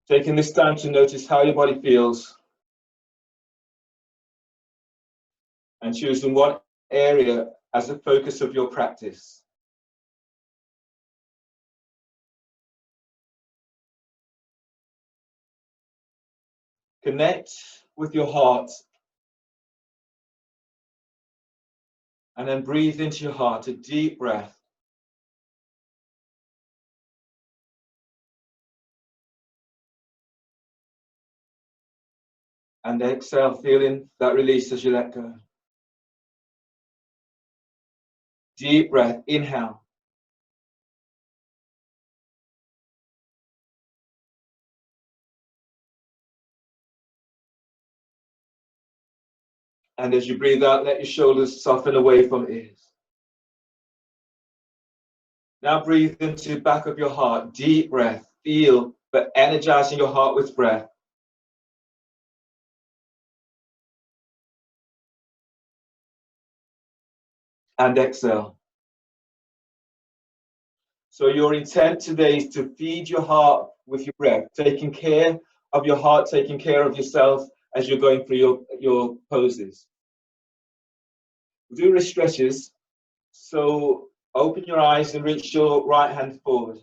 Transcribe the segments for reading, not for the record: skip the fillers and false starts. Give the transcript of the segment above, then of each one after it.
Taking this time to notice how your body feels and choosing one area as the focus of your practice. Connect with your heart and then breathe into your heart, a deep breath. And exhale, feeling that release as you let go. Deep breath, inhale. And as you breathe out, let your shoulders soften away from ears. Now breathe into the back of your heart, deep breath, feel, but energizing your heart with breath. And exhale. So your intent today is to feed your heart with your breath, taking care of your heart, taking care of yourself as you're going through your poses. We'll do wrist stretches. So open your eyes and reach your right hand forward.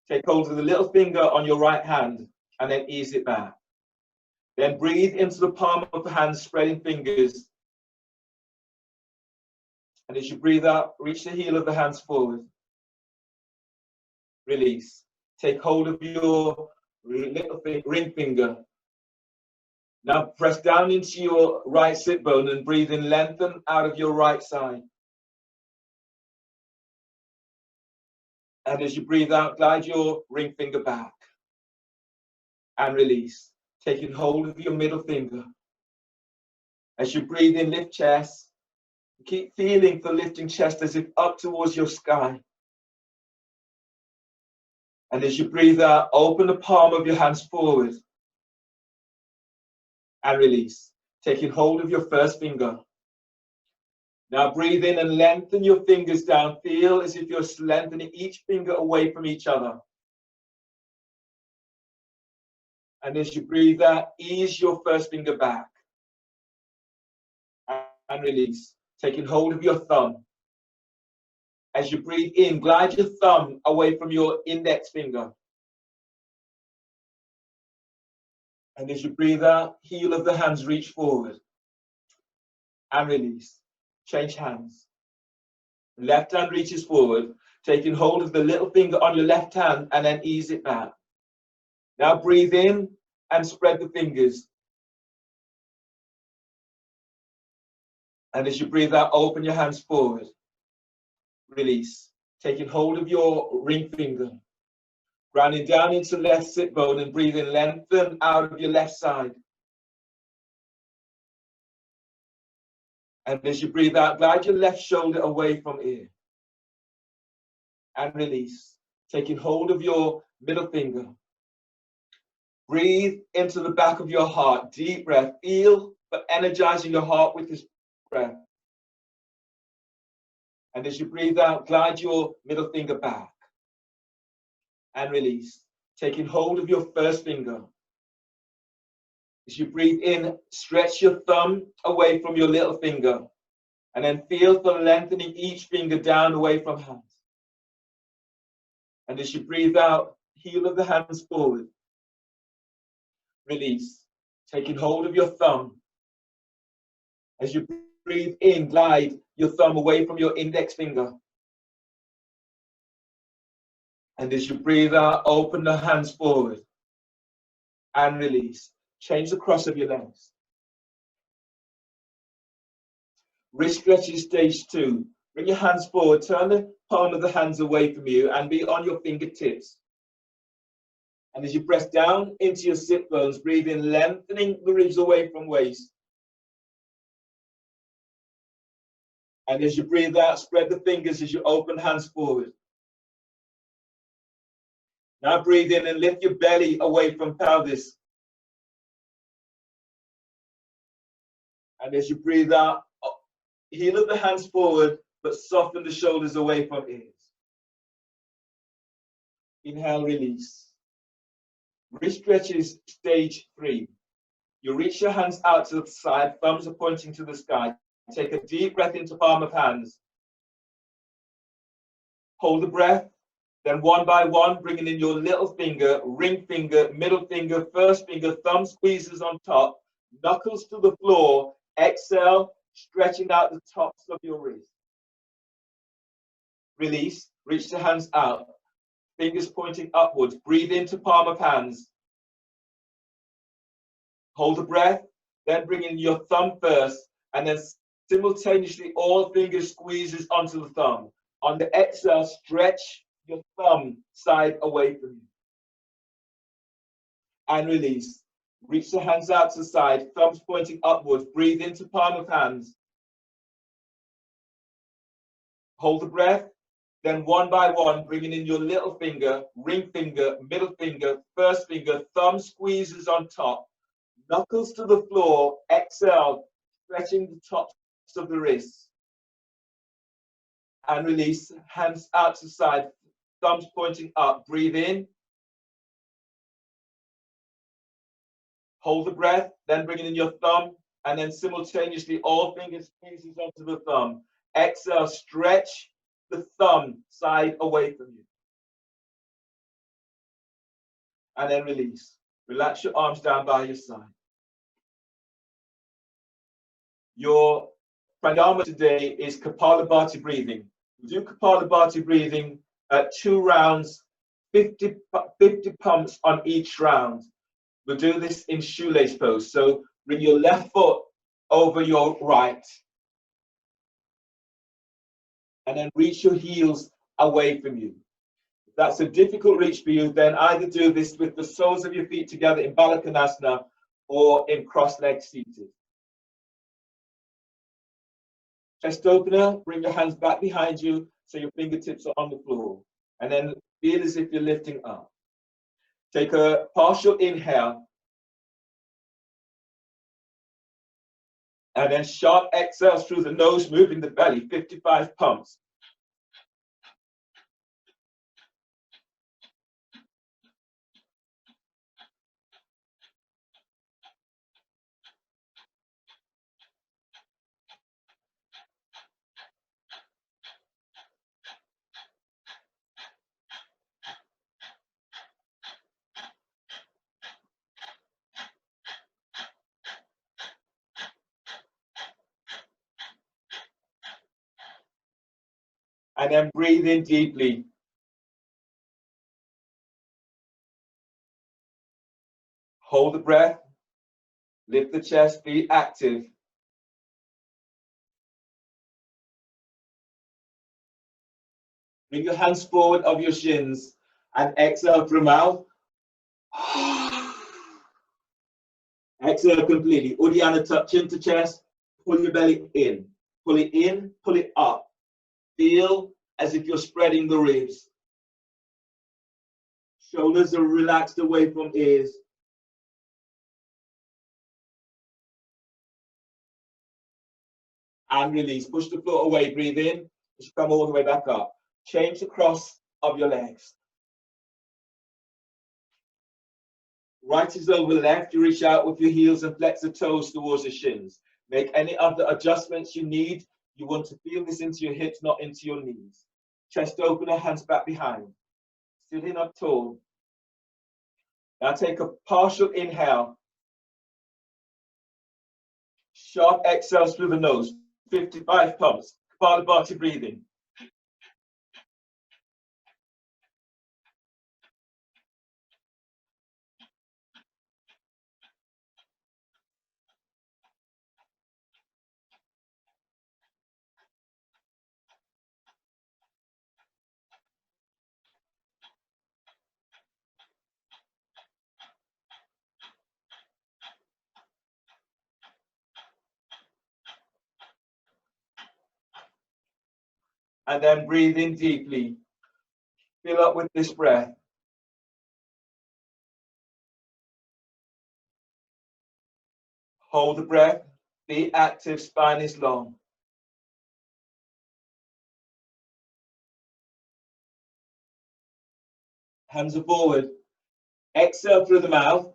Take hold of the little finger on your right hand and then ease it back. Then breathe into the palm of the hand, spreading fingers. And as you breathe out, reach the heel of the hands forward. Release. Take hold of your little ring finger. Now press down into your right sit bone and breathe in, lengthen out of your right side. And as you breathe out, glide your ring finger back and release. Taking hold of your middle finger. As you breathe in, lift chest. Keep feeling the lifting chest as if up towards your sky. And as you breathe out, open the palm of your hands forward and release. Taking hold of your first finger. Now breathe in and lengthen your fingers down. Feel as if you're lengthening each finger away from each other. And as you breathe out, ease your first finger back and release. Taking hold of your thumb. As you breathe in, glide your thumb away from your index finger. And as you breathe out, heel of the hands reach forward and release. Change hands. Left hand reaches forward, taking hold of the little finger on your left hand and then ease it back. Now breathe in and spread the fingers. And as you breathe out, open your hands forward. Release. Taking hold of your ring finger. Grounding down into left sit bone and breathe in, lengthen out of your left side. And as you breathe out, glide your left shoulder away from ear. And release. Taking hold of your middle finger. Breathe into the back of your heart. Deep breath. Feel, but energizing your heart with this breath. And as you breathe out, glide your middle finger back. And release. Taking hold of your first finger. As you breathe in, stretch your thumb away from your little finger. And then feel for lengthening each finger down away from hands. And as you breathe out, heel of the hands forward. Release. Taking hold of your thumb. As you breathe in, glide your thumb away from your index finger. And as you breathe out, open the hands forward and release. Change the cross of your legs. Wrist stretches stage 2. Bring your hands forward, turn the palm of the hands away from you and be on your fingertips. And as you press down into your sit bones, breathe in, lengthening the ribs away from waist. And as you breathe out, spread the fingers as you open hands forward. Now breathe in and lift your belly away from pelvis. And as you breathe out, heel of the hands forward, but soften the shoulders away from ears. Inhale, release. Wrist stretch is stage 3. You reach your hands out to the side, thumbs are pointing to the sky. Take a deep breath into palm of hands. Hold the breath. Then one by one, bringing in your little finger, ring finger, middle finger, first finger, thumb squeezes on top, knuckles to the floor. Exhale, stretching out the tops of your wrists. Release, reach the hands out, fingers pointing upwards. Breathe into palm of hands. Hold the breath, then bring in your thumb first, and then simultaneously all fingers squeezes onto the thumb. On the exhale, stretch your thumb side away from you. And release. Reach the hands out to the side, thumbs pointing upwards. Breathe into palm of hands. Hold the breath. Then one by one, bringing in your little finger, ring finger, middle finger, first finger, thumb squeezes on top, knuckles to the floor. Exhale, stretching the tops of the wrists. And release, hands out to the side, thumbs pointing up. Breathe in. Hold the breath, then bringing in your thumb, and then simultaneously all fingers squeezes onto the thumb. Exhale, stretch the thumb side away from you. And then release. Relax your arms down by your side. Your pranayama today is Kapalabhati breathing. We do Kapalabhati breathing at 2 rounds, 50 pumps on each round. We'll do this in shoelace pose. So bring your left foot over your right. And then reach your heels away from you. If that's a difficult reach for you, then either do this with the soles of your feet together in Balakonasana or in cross-legged seated. Chest opener, bring your hands back behind you so your fingertips are on the floor. And then feel as if you're lifting up. Take a partial inhale. And then sharp exhales through the nose, moving the belly, 55 pumps. And then breathe in deeply. Hold the breath. Lift the chest, be active. Bring your hands forward of your shins and exhale through mouth. Exhale completely. Uddiyana touch into chest. Pull your belly in. Pull it in, pull it up. Feel as if you're spreading the ribs. Shoulders are relaxed away from ears. And release. Push the foot away. Breathe in. Just come all the way back up. Change the cross of your legs. Right is over left. You reach out with your heels and flex the toes towards the shins. Make any other adjustments you need. You want to feel this into your hips, not into your knees. Chest opener, hands back behind. Sitting up tall. Now take a partial inhale. Sharp exhales through the nose. 55 pumps. Kapalabhati breathing. And then breathe in deeply. Fill up with this breath. Hold the breath. Be active. Spine is long. Hands are forward. Exhale through the mouth.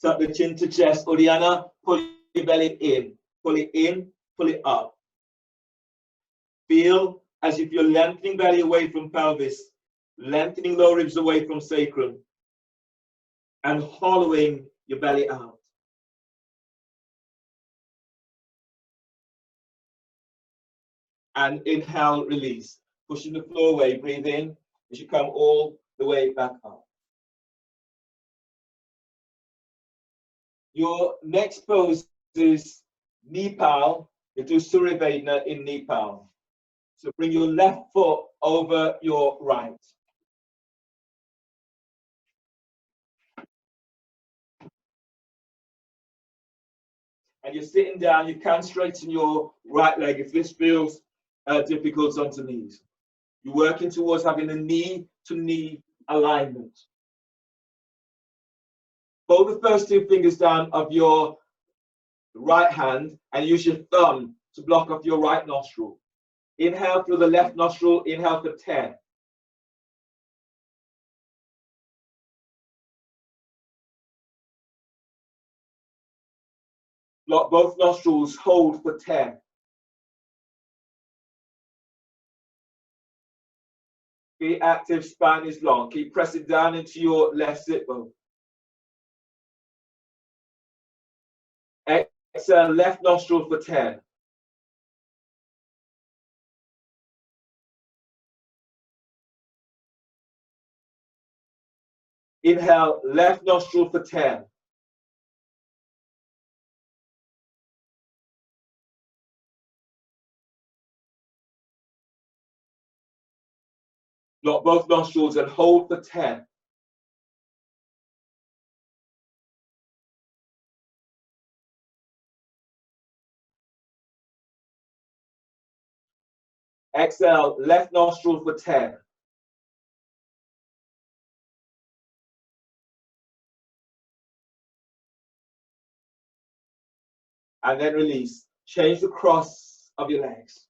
Tuck the chin to chest. Uddiyana, pull your belly in. Pull it in, pull it up. Feel as if you're lengthening belly away from pelvis, lengthening lower ribs away from sacrum, and hollowing your belly out. And inhale, release. Pushing the floor away, breathe in as you come all the way back up. Your next pose is Nepal. You do Surya Vedana in Nepal. So bring your left foot over your right. And you're sitting down, you can straighten your right leg if this feels difficult on the knees. You're working towards having a knee-to-knee alignment. Hold the first two fingers down of your right hand and use your thumb to block off your right nostril. Inhale through the left nostril, inhale for 10. Block both nostrils, hold for 10. Be active, spine is long. Keep pressing down into your left sit bone. Exhale, left nostril for 10. Inhale, left nostril for 10. Block both nostrils and hold for 10. Exhale, left nostril for 10. And then release. Change the cross of your legs.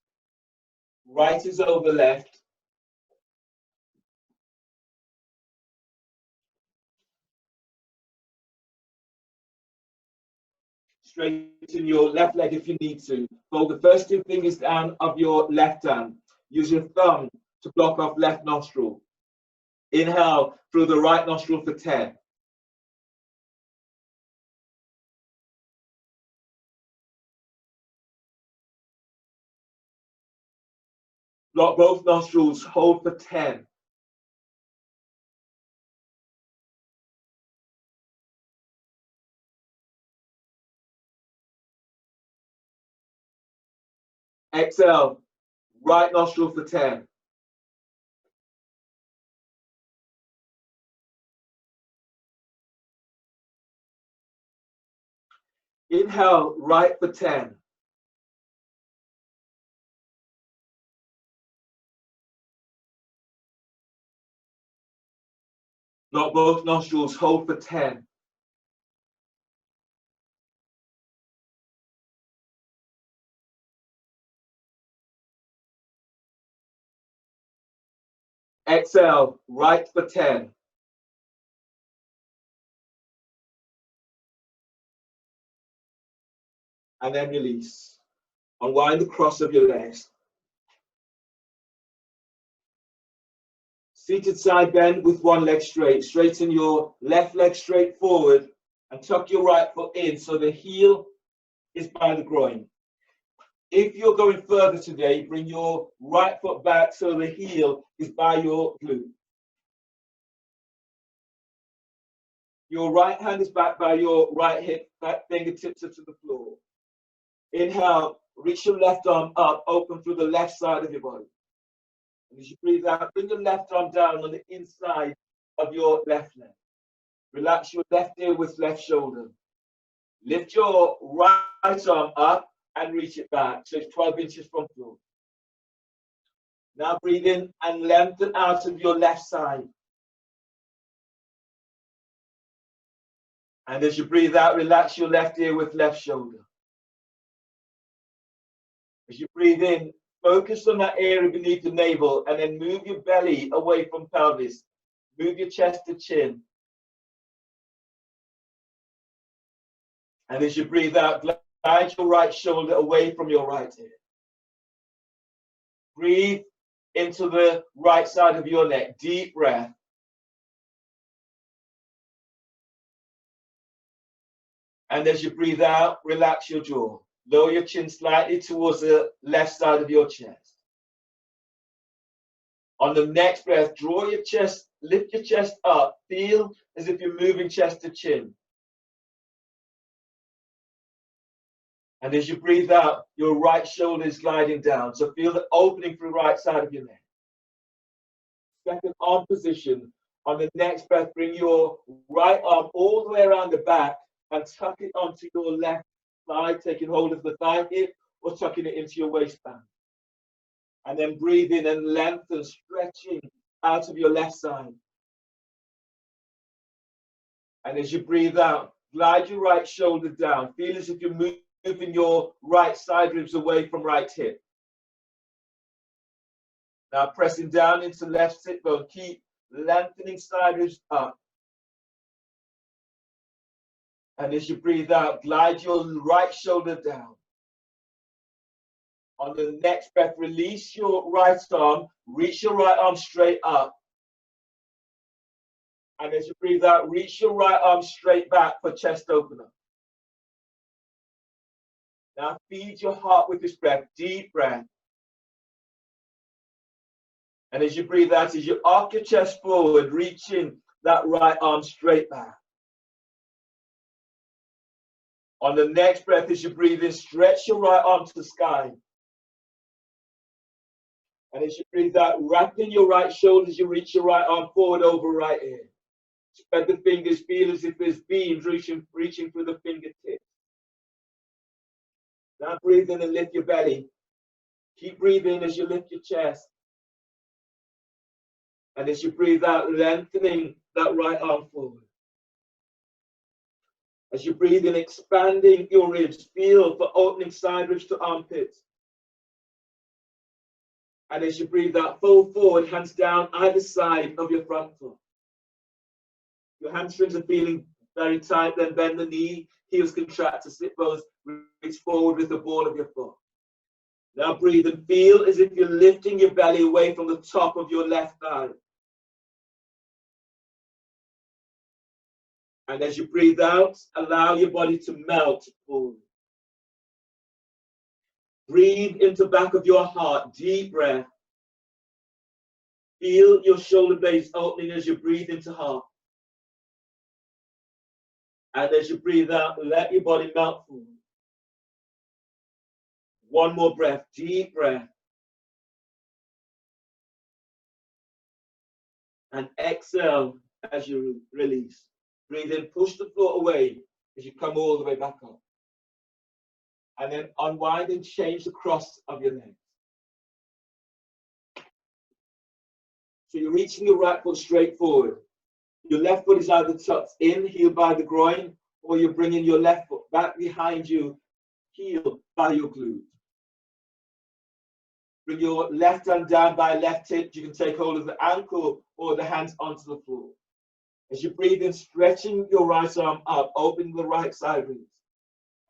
Right is over left. Straighten your left leg if you need to. Fold the first two fingers down of your left hand. Use your thumb to block off left nostril. Inhale through the right nostril for 10. Block both nostrils, hold for 10. Exhale, right nostril for 10. Inhale, right for 10. Block both nostrils, hold for 10. Exhale, right for 10. And then release. Unwind the cross of your legs. Seated side bend with one leg straight. Straighten your left leg straight forward and tuck your right foot in so the heel is by the groin. If you're going further today, bring your right foot back so the heel is by your glute. Your right hand is back by your right hip, back fingertips are to the floor. Inhale, reach your left arm up, open through the left side of your body. And as you breathe out, bring your left arm down on the inside of your left leg. Relax your left ear with left shoulder. Lift your right arm up and reach it back, so it's 12 inches from floor. Now breathe in and lengthen out of your left side. And as you breathe out, relax your left ear with left shoulder. As you breathe in, Focus on that area beneath the navel and then move your belly away from pelvis. Move your chest to chin. And as you breathe out, glide your right shoulder away from your right ear. Breathe into the right side of your neck. Deep breath. And as you breathe out, relax your jaw. Lower your chin slightly towards the left side of your chest. On the next breath, draw your chest, lift your chest up. Feel as if you're moving chest to chin. And as you breathe out, your right shoulder is gliding down. So feel the opening through the right side of your neck. Second arm position. On the next breath, bring your right arm all the way around the back and tuck it onto your left thigh, taking hold of the thigh hip or tucking it into your waistband. And then breathe in and lengthen, stretching out of your left side. And as you breathe out, glide your right shoulder down. Feel as if you're moving your right side ribs away from right hip. Now pressing down into left sit bone. Keep lengthening side ribs up. And as you breathe out, glide your right shoulder down. On the next breath, release your right arm, reach your right arm straight up. And as you breathe out, reach your right arm straight back for chest opener. Now feed your heart with this breath, deep breath. And as you breathe out, as you arc your chest forward, reaching that right arm straight back. On the next breath, as you breathe in, stretch your right arm to the sky. And as you breathe out, wrapping your right shoulder as you reach your right arm forward over right ear. Spread the fingers, feel as if there's beams reaching through the fingertips. Now breathe in and lift your belly. Keep breathing as you lift your chest. And as you breathe out, lengthening that right arm forward. As you breathe in, expanding your ribs, feel for opening side ribs to armpits. And as you breathe out, fold forward, hands down either side of your front foot. Your hamstrings are feeling very tight, then bend the knee, heels contract to sit bones, reach forward with the ball of your foot. Now breathe and feel as if you're lifting your belly away from the top of your left thigh. And as you breathe out, allow your body to melt forward. Breathe into the back of your heart, deep breath. Feel your shoulder blades opening as you breathe into heart. And as you breathe out, let your body melt forward. One more breath, deep breath. And exhale as you release. Breathe in, push the floor away as you come all the way back up. And then unwind and change the cross of your legs. So you're reaching your right foot straight forward. Your left foot is either tucked in, heel by the groin, or you're bringing your left foot back behind you, heel by your glute. Bring your left hand down by left hip. You can take hold of the ankle or the hands onto the floor. As you breathe in, stretching your right arm up, opening the right side ribs.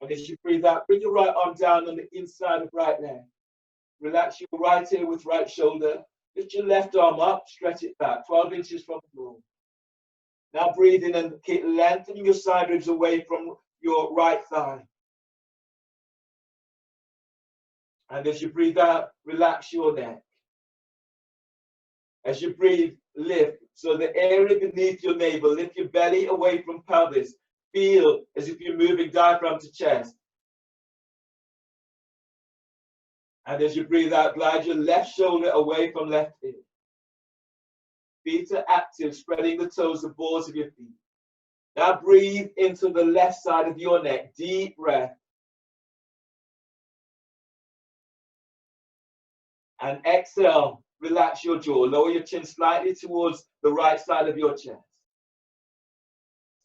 And as you breathe out, bring your right arm down on the inside of right leg. Relax your right ear with right shoulder. Lift your left arm up, stretch it back, 12 inches from the floor. Now breathe in and keep lengthening your side ribs away from your right thigh. And as you breathe out, relax your neck. As you breathe, lift. So the area beneath your navel, lift your belly away from pelvis. Feel as if you're moving diaphragm to chest. And as you breathe out, glide your left shoulder away from left ear. Feet are active, spreading the toes, the balls of your feet. Now breathe into the left side of your neck. Deep breath. And exhale, relax your jaw. Lower your chin slightly towards the right side of your chest.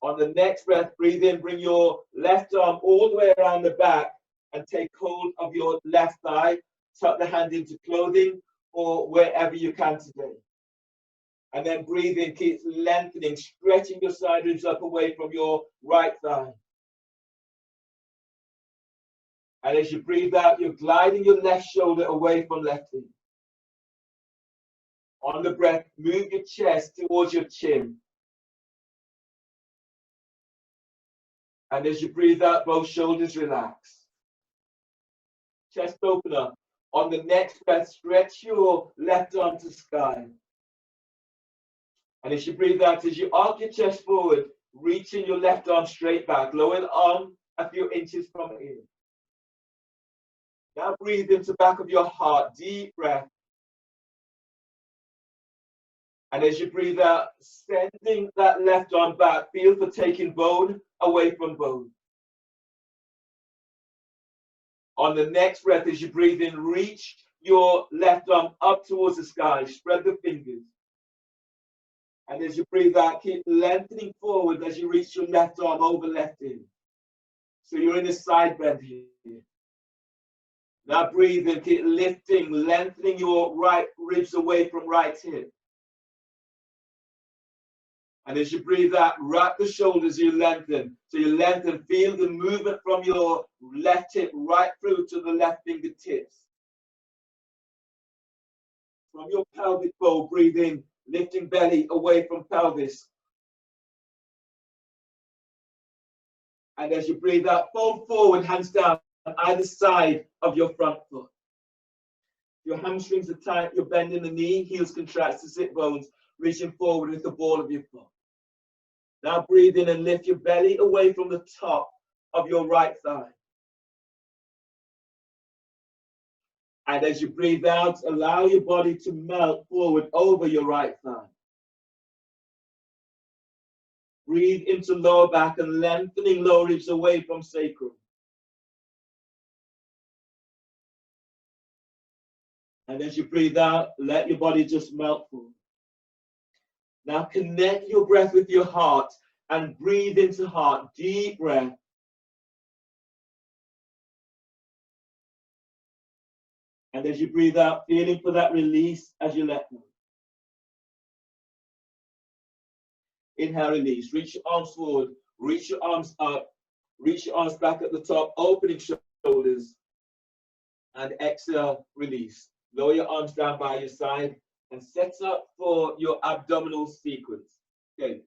On the next breath, breathe in, bring your left arm all the way around the back and take hold of your left thigh. tuck the hand into clothing or wherever you can today. And then breathe in, keep lengthening, stretching your side ribs up away from your right thigh. And as you breathe out, you're gliding your left shoulder away from left hip. On the breath, move your chest towards your chin. And as you breathe out, both shoulders relax. Chest open up. On the next breath, stretch your left arm to sky. And as you breathe out, as you arc your chest forward, reaching your left arm straight back. Lower the arm a few inches from in. Now breathe into the back of your heart. Deep breath. And as you breathe out, sending that left arm back, feel for taking bone away from bone. On the next breath, as you breathe in, reach your left arm up towards the sky. Spread the fingers. And as you breathe out, keep lengthening forward as you reach your left arm over left hip. So you're in a side bend here. Now breathe in, keep lifting, lengthening your right ribs away from right hip. And as you breathe out, wrap the shoulders, you lengthen. So you lengthen, feel the movement from your left hip right through to the left fingertips. From your pelvic bowl, breathe in, lifting belly away from pelvis. And as you breathe out, fold forward, hands down on either side of your front foot. Your hamstrings are tight, you're bending the knee, heels contract to sit bones, reaching forward with the ball of your foot. Now breathe in and lift your belly away from the top of your right thigh. And as you breathe out, allow your body to melt forward over your right thigh. Breathe into lower back and lengthening lower ribs away from sacrum. And as you breathe out, let your body just melt forward. Now connect your breath with your heart and breathe into heart. Deep breath. And as you breathe out, feeling for that release as you let go. Inhale, release. Reach your arms forward. Reach your arms up. Reach your arms back at the top, opening shoulders. And exhale, release. Lower your arms down by your side and set up for your abdominal sequence. Okay.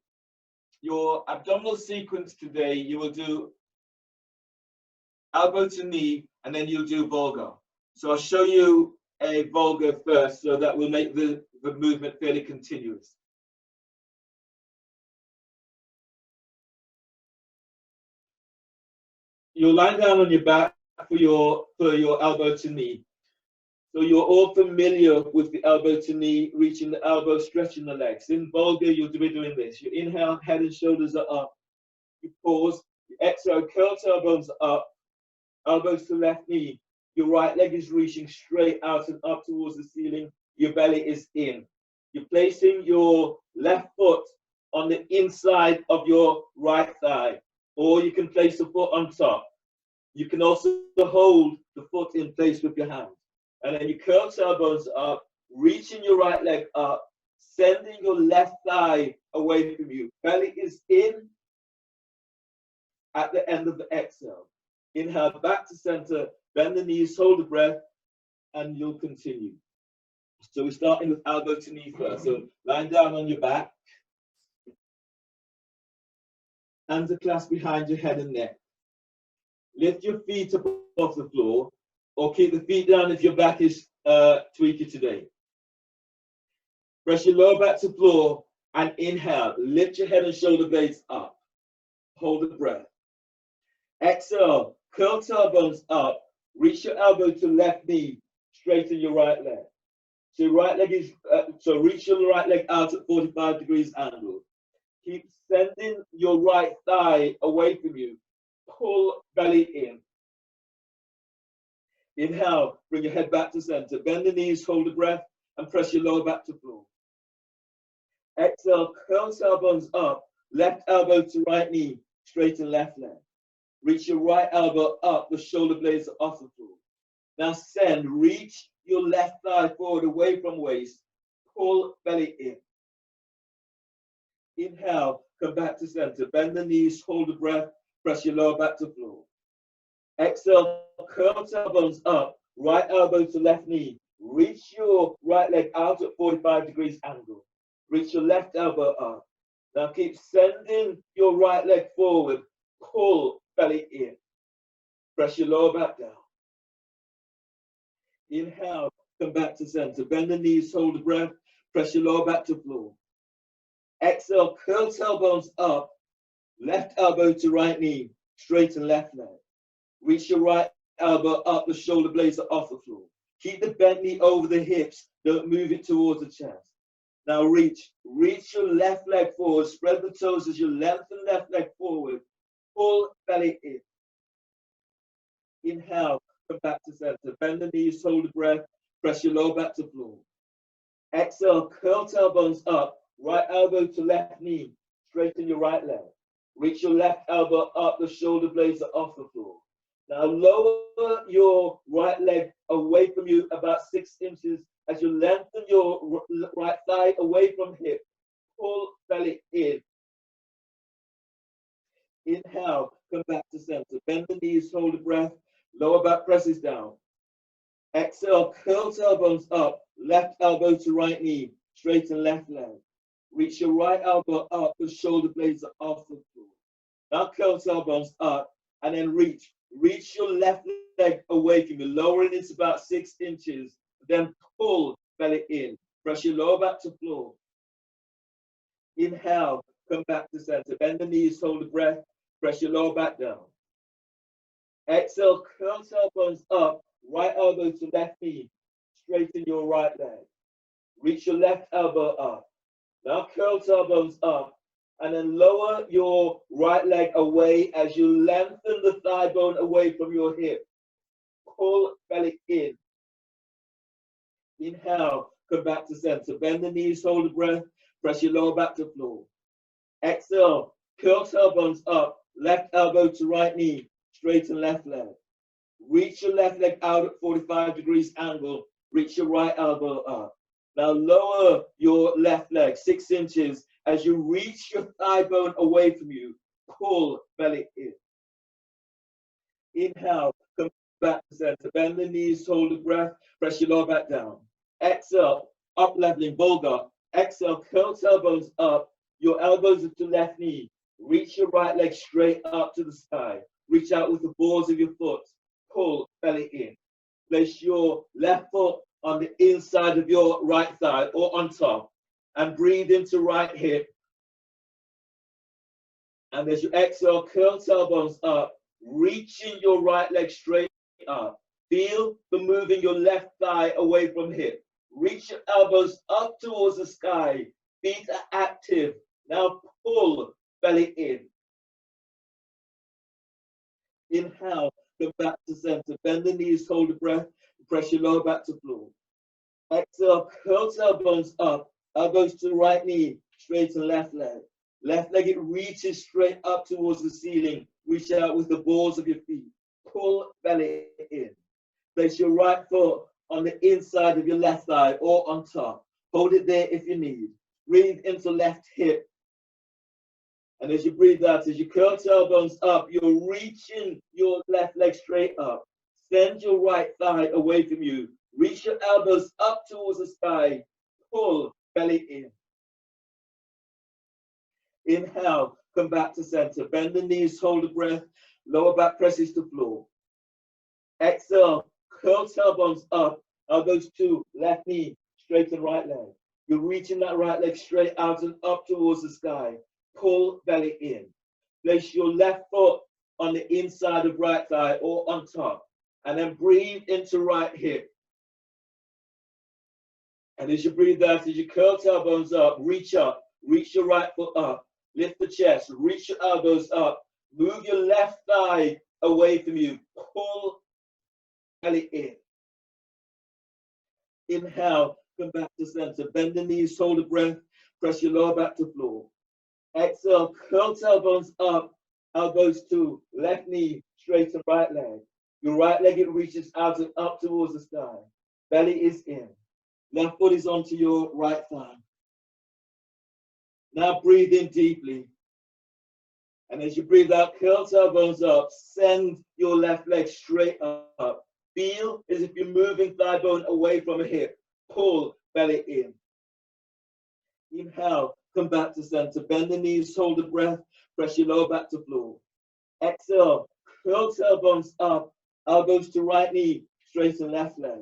Your abdominal sequence today, you will do elbow to knee, and then you'll do vulgar. So I'll show you a vulgar first, so that will make the movement fairly continuous. You'll lie down on your back for your elbow to knee. So you're all familiar with the elbow to knee, reaching the elbow, stretching the legs. In vulgar, you'll be doing this. You inhale, head and shoulders are up. You pause. You exhale, curl tailbones up, elbows to left knee. Your right leg is reaching straight out and up towards the ceiling. Your belly is in. You're placing your left foot on the inside of your right thigh, or you can place the foot on top. You can also hold the foot in place with your hand. And then you curl tailbones up, reaching your right leg up, sending your left thigh away from you. Belly is in at the end of the exhale. Inhale back to center, bend the knees, hold the breath, and you'll continue. So we're starting with elbow to knee first. So lying down on your back. Hands are clasped behind your head and neck. Lift your feet up off the floor, or keep the feet down if your back is tweaky today. Press your lower back to floor and inhale. Lift your head and shoulder blades up. Hold the breath. Exhale. Curl tailbones up. Reach your elbow to left knee. Straighten your right leg. So your right leg is reach your right leg out at 45 degrees angle. Keep sending your right thigh away from you. Pull belly in. Inhale, bring your head back to center. Bend the knees, hold the breath, and press your lower back to floor. Exhale, curl tailbones up. Left elbow to right knee, straighten left leg. Reach your right elbow up, the shoulder blades are off the floor. Now send, reach your left thigh forward away from waist. Pull belly in. Inhale, come back to center. Bend the knees, hold the breath, press your lower back to floor. Exhale, curl tailbones up, right elbow to left knee. Reach your right leg out at 45 degrees angle. Reach your left elbow up. Now keep sending your right leg forward. Pull belly in. Press your lower back down. Inhale, come back to center. Bend the knees, hold the breath. Press your lower back to floor. Exhale, curl tailbones up. Left elbow to right knee. Straighten left leg. Reach your right elbow up. The shoulder blades are off the floor. Keep the bent knee over the hips. Don't move it towards the chest. Now reach your left leg forward. Spread the toes as you lengthen left leg forward. Pull belly in. Inhale, come back to center. Bend the knees, hold the breath. Press your lower back to floor. Exhale, curl tailbones up. Right elbow to left knee. Straighten your right leg. Reach your left elbow up. The shoulder blades are off the floor. Now lower your right leg away from you about 6 inches as you lengthen your right thigh away from hip. Pull belly in. Inhale, come back to center. Bend the knees, hold the breath. Lower back presses down. Exhale, curl tailbones up. Left elbow to right knee. Straighten left leg. Reach your right elbow up. The shoulder blades are off the floor. Now curl tailbones up and then reach. Reach your left leg away from you. Lowering it about 6 inches. Then pull belly in. Press your lower back to floor. Inhale, come back to center. Bend the knees, hold the breath. Press your lower back down. Exhale, curl tailbones up. Right elbow to left knee. Straighten your right leg. Reach your left elbow up. Now curl tailbones up. And then lower your right leg away as you lengthen the thigh bone away from your hip. Pull belly in. Inhale, come back to center. Bend the knees, hold the breath. Press your lower back to floor. Exhale, curl tailbones up. Left elbow to right knee. Straighten left leg. Reach your left leg out at 45 degrees angle. Reach your right elbow up. Now lower your left leg 6 inches as you reach your thigh bone away from you. Pull belly in. Inhale, come back to center. Bend the knees, hold the breath. Press your lower back down. Exhale, up leveling, bulldog. Exhale, curl tailbones up. Your elbows are to left knee. Reach your right leg straight up to the sky. Reach out with the balls of your foot. Pull belly in. Place your left foot on the inside of your right thigh or on top. And breathe into right hip. And as you exhale, curl tailbones up. Reaching your right leg straight up. Feel the moving your left thigh away from hip. Reach your elbows up towards the sky. Feet are active. Now pull belly in. Inhale, come back to center. Bend the knees, hold the breath. Press your lower back to floor. Exhale, curl tailbones up. Elbows to right knee. Straighten left leg. Left leg, it reaches straight up towards the ceiling. Reach out with the balls of your feet. Pull belly in. Place your right foot on the inside of your left thigh or on top. Hold it there if you need. Breathe into left hip. And as you breathe out, as you curl tailbones up, you're reaching your left leg straight up. Send your right thigh away from you. Reach your elbows up towards the sky. Pull belly in. Inhale, come back to center. Bend the knees, hold the breath. Lower back presses to floor. Exhale, curl tailbones up. Elbows to left knee, straighten right leg. You're reaching that right leg straight out and up towards the sky. Pull belly in. Place your left foot on the inside of right thigh or on top. And then breathe into right hip. And as you breathe out, as you curl tailbones up, reach up. Reach your right foot up. Lift the chest. Reach your elbows up. Move your left thigh away from you. Pull belly in. Inhale, come back to center. Bend the knees, hold the breath. Press your lower back to floor. Exhale, curl tailbones up. Elbows to left knee, straighten right leg. Your right leg, it reaches out and up towards the sky. Belly is in. Left foot is onto your right thigh. Now breathe in deeply. And as you breathe out, curl tailbones up. Send your left leg straight up. Feel as if you're moving thigh bone away from a hip. Pull belly in. Inhale, come back to center. Bend the knees, hold the breath. Press your lower back to floor. Exhale, curl tailbones up. Elbows to right knee, straighten left leg.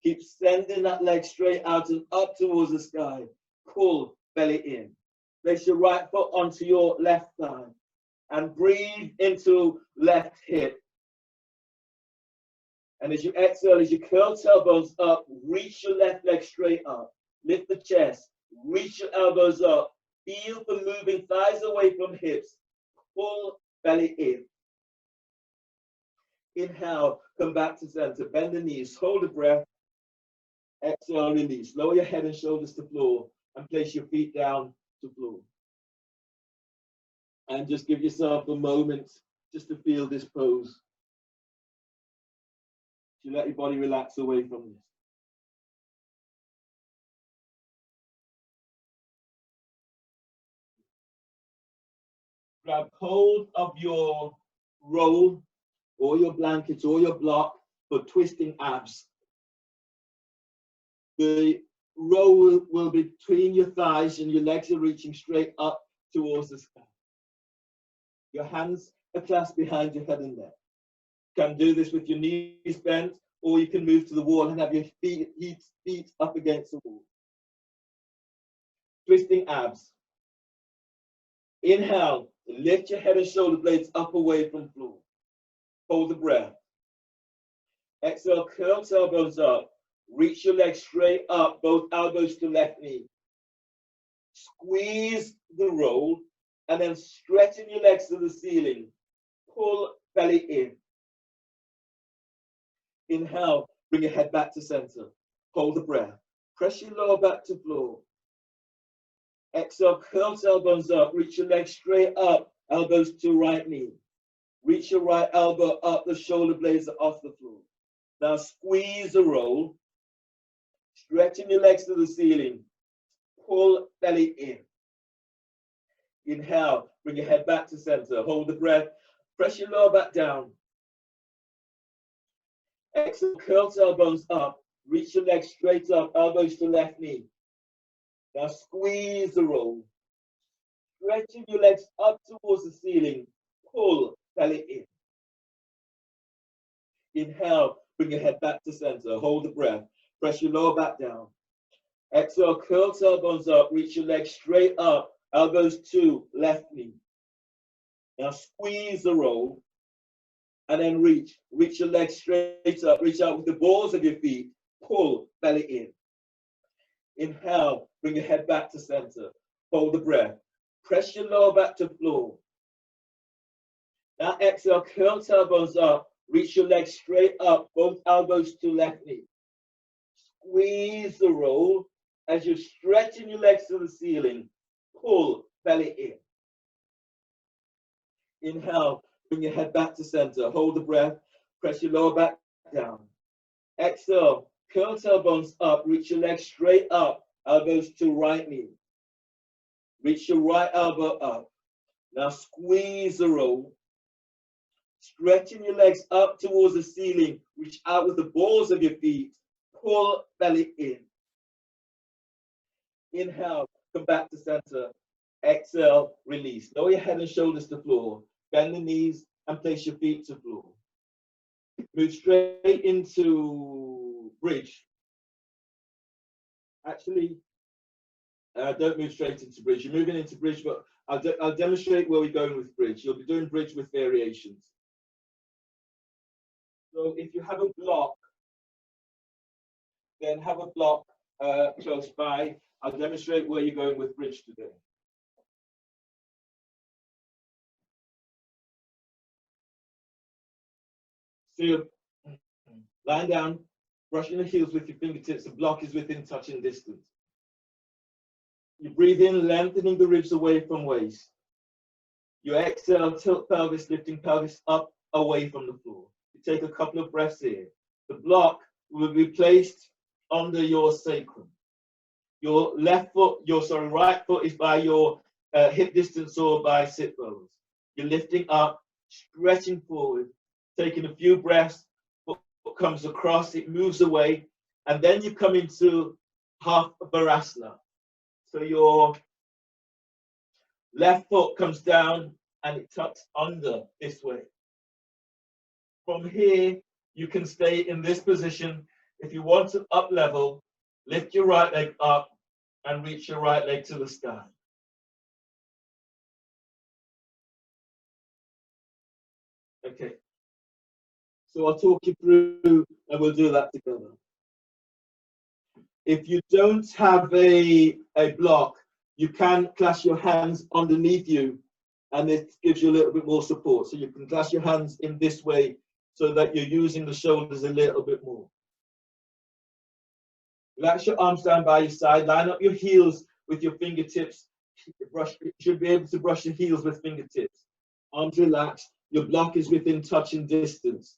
Keep sending that leg straight out and up towards the sky. Pull belly in. Place your right foot onto your left thigh and breathe into left hip. And as you exhale, as you curl tailbones up, reach your left leg straight up. Lift the chest, reach your elbows up. Feel for moving thighs away from hips. Pull belly in. Inhale, come back to center. Bend the knees, hold the breath. Exhale, release. Lower your head and shoulders to floor and place your feet down to floor. And just give yourself a moment just to feel this pose. You let your body relax away from this. Grab hold of your roll or your blanket or your block for twisting abs. The roll will be between your thighs and your legs are reaching straight up towards the sky. Your hands are clasped behind your head and neck. You can do this with your knees bent, or you can move to the wall and have your feet up against the wall. Twisting abs. Inhale, lift your head and shoulder blades up away from floor. Hold the breath. Exhale, curl tailbones up. Reach your legs straight up, both elbows to left knee. Squeeze the roll and then stretching your legs to the ceiling. Pull belly in. Inhale, bring your head back to center. Hold the breath. Press your lower back to floor. Exhale, curl tailbones up. Reach your legs straight up, elbows to right knee. Reach your right elbow up, the shoulder blades are off the floor. Now squeeze the roll. Stretching your legs to the ceiling. Pull belly in. Inhale, bring your head back to center. Hold the breath. Press your lower back down. Exhale, curl tailbones up. Reach your legs straight up, elbows to left knee. Now squeeze the roll. Stretching your legs up towards the ceiling. Pull belly in. Inhale, bring your head back to center. Hold the breath. Press your lower back down. Exhale, curl tailbones up. Reach your legs straight up, elbows to left knee. Now squeeze the roll and then reach. Reach your legs straight up. Reach out with the balls of your feet. Pull belly in. Inhale, bring your head back to center. Hold the breath. Press your lower back to floor. Now exhale, curl tailbones up. Reach your legs straight up, both elbows to left knee. Squeeze the roll as you're stretching your legs to the ceiling. Pull belly in. Inhale, bring your head back to center. Hold the breath. Press your lower back down. Exhale, curl tailbones up. Reach your legs straight up, elbows to right knee. Reach your right elbow up. Now squeeze the roll. Stretching your legs up towards the ceiling. Reach out with the balls of your feet. Pull belly in. Inhale, come back to center. Exhale, release. Lower your head and shoulders to floor. Bend the knees and place your feet to floor. Move straight into bridge. Actually, don't move straight into bridge. You're moving into bridge, but I'll demonstrate where we're going with bridge. You'll be doing bridge with variations. So if you have a block, then have a block close by. I'll demonstrate where you're going with bridge today. So you're lying down, brushing the heels with your fingertips. The block is within touching distance. You breathe in, lengthening the ribs away from waist. You exhale, tilt pelvis, lifting pelvis up away from the floor. You take a couple of breaths here. The block will be placed under your sacrum. Your left foot, right foot is by your hip distance or by sit bones. You're lifting up, stretching forward, taking a few breaths, foot comes across, it moves away, and then you come into half Virasana. So your left foot comes down and it tucks under this way. From here, you can stay in this position. If you want to up level, lift your right leg up and reach your right leg to the sky. Okay. So I'll talk you through and we'll do that together. If you don't have a block, you can clasp your hands underneath you and it gives you a little bit more support. So you can clasp your hands in this way so that you're using the shoulders a little bit more. Relax your arms down by your side. Line up your heels with your fingertips. You should be able to brush your heels with fingertips. Arms relaxed. Your block is within touching distance.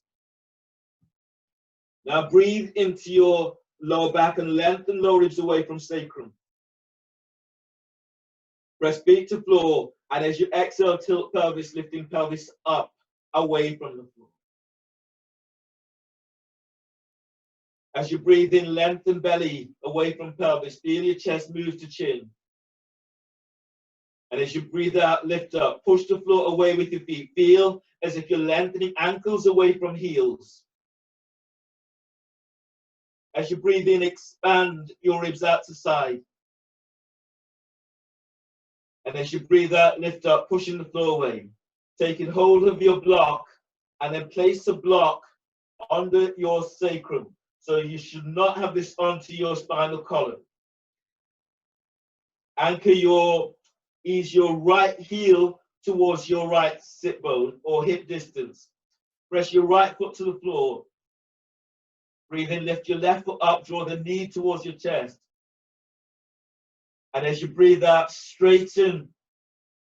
Now breathe into your lower back and lengthen lower ribs away from sacrum. Press feet to floor, and as you exhale, tilt pelvis, lifting pelvis up, away from the floor. As you breathe in, lengthen belly away from pelvis. Feel your chest move to chin. And as you breathe out, lift up. Push the floor away with your feet. Feel as if you're lengthening ankles away from heels. As you breathe in, expand your ribs out to side. And as you breathe out, lift up, pushing the floor away. Taking hold of your block and then place the block under your sacrum. So you should not have this onto your spinal column. Ease your right heel towards your right sit bone or hip distance. Press your right foot to the floor. Breathe in, lift your left foot up, draw the knee towards your chest. And as you breathe out, straighten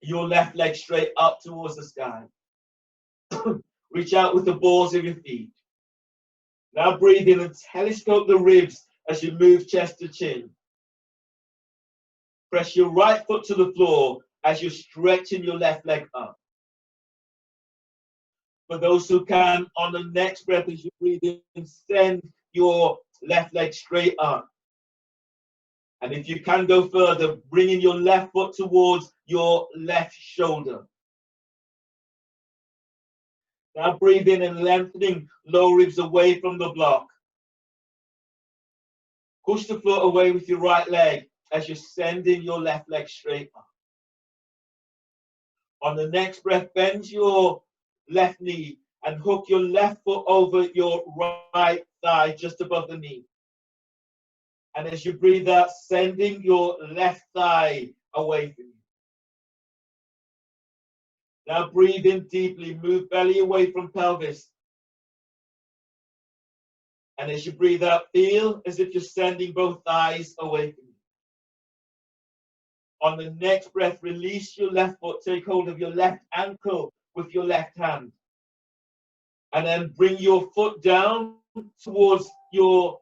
your left leg straight up towards the sky. Reach out with the balls of your feet. Now breathe in and telescope the ribs as you move chest to chin. Press your right foot to the floor as you're stretching your left leg up. For those who can, on the next breath as you breathe in, send your left leg straight up. And if you can go further, bringing your left foot towards your left shoulder. Now breathe in and lengthening lower ribs away from the block. Push the floor away with your right leg as you're sending your left leg straight up. On the next breath, bend your left knee and hook your left foot over your right thigh just above the knee. And as you breathe out, sending your left thigh away from you. Now breathe in deeply, move belly away from pelvis. And as you breathe out, feel as if you're sending both thighs away from you. On the next breath, release your left foot, take hold of your left ankle with your left hand. And then bring your foot down towards your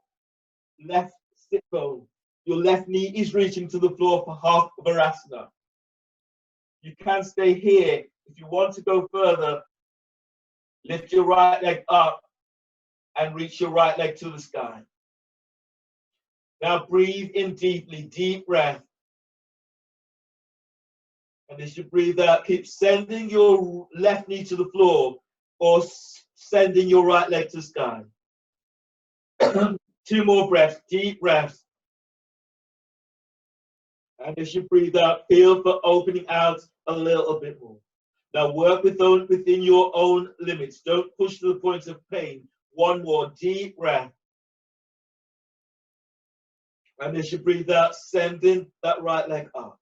left sit bone. Your left knee is reaching to the floor for half Virasana. You can stay here. If you want to go further, lift your right leg up and reach your right leg to the sky. Now breathe in deeply, deep breath. And as you breathe out, keep sending your left knee to the floor or sending your right leg to the sky. 2 more breaths, deep breaths. And as you breathe out, feel for opening out a little bit more. Now work within your own limits. Don't push to the point of pain. 1 more deep breath. And as you breathe out, sending that right leg up.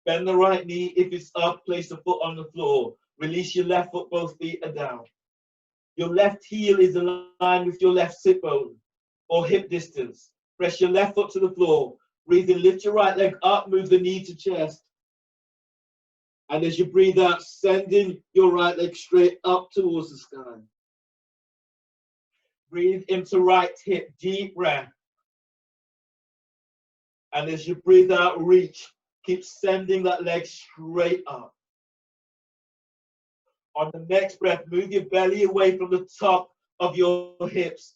Bend the right knee. If it's up, place the foot on the floor. Release your left foot, both feet are down. Your left heel is aligned with your left sit bone or hip distance. Press your left foot to the floor. Breathe in, lift your right leg up, move the knee to chest. And as you breathe out, sending your right leg straight up towards the sky. Breathe into right hip, deep breath. And as you breathe out, reach. Keep sending that leg straight up. On the next breath, move your belly away from the top of your hips.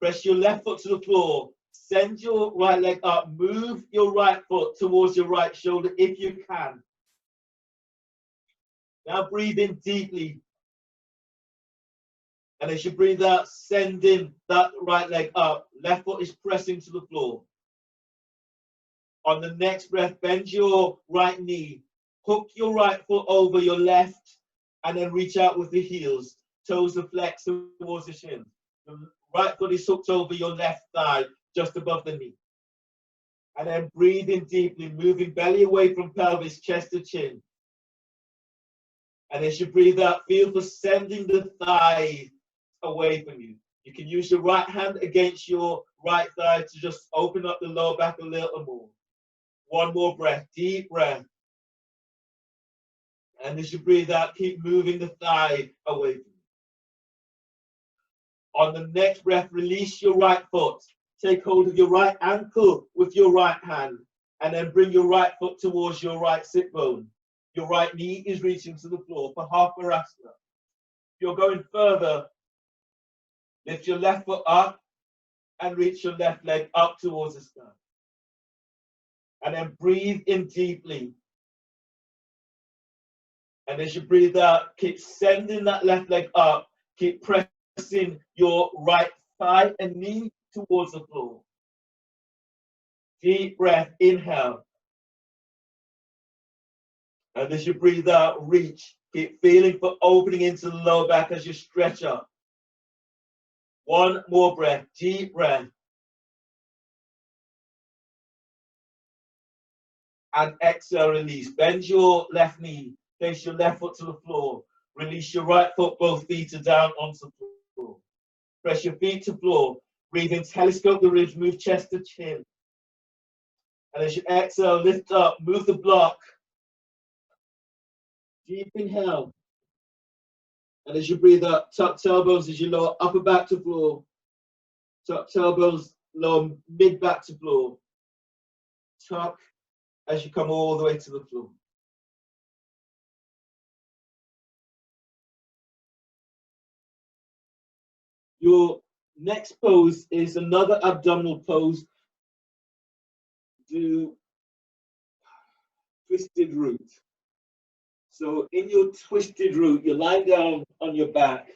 Press your left foot to the floor. Send your right leg up. Move your right foot towards your right shoulder if you can. Now breathe in deeply. And as you breathe out, sending that right leg up. Left foot is pressing to the floor. On the next breath, bend your right knee. Hook your right foot over your left and then reach out with the heels. Toes are flexed towards the shin. The right foot is hooked over your left thigh, just above the knee. And then breathe in deeply, moving belly away from pelvis, chest to chin. And as you breathe out, feel for sending the thigh away from you. You can use your right hand against your right thigh to just open up the lower back a little more. One more breath, deep breath. And as you breathe out, keep moving the thigh away from you. On the next breath, release your right foot. Take hold of your right ankle with your right hand. And then bring your right foot towards your right sit bone. Your right knee is reaching to the floor for half parasana. If you're going further, lift your left foot up and reach your left leg up towards the sky. And then breathe in deeply. And as you breathe out, keep sending that left leg up. Keep pressing your right thigh and knee towards the floor. Deep breath, inhale. And as you breathe out, reach. Keep feeling for opening into the lower back as you stretch up. One more breath, deep breath. And exhale, release. Bend your left knee. Place your left foot to the floor. Release your right foot, both feet are down onto the floor. Press your feet to floor. Breathe in, telescope the ribs, move chest to chin. And as you exhale, lift up, move the block. Deep inhale. And as you breathe out, tuck tailbones as you lower upper back to floor. Tuck tailbones, lower mid back to floor. Tuck as you come all the way to the floor. Your next pose is another abdominal pose. Do twisted root. So in your twisted root, you're lying down on your back.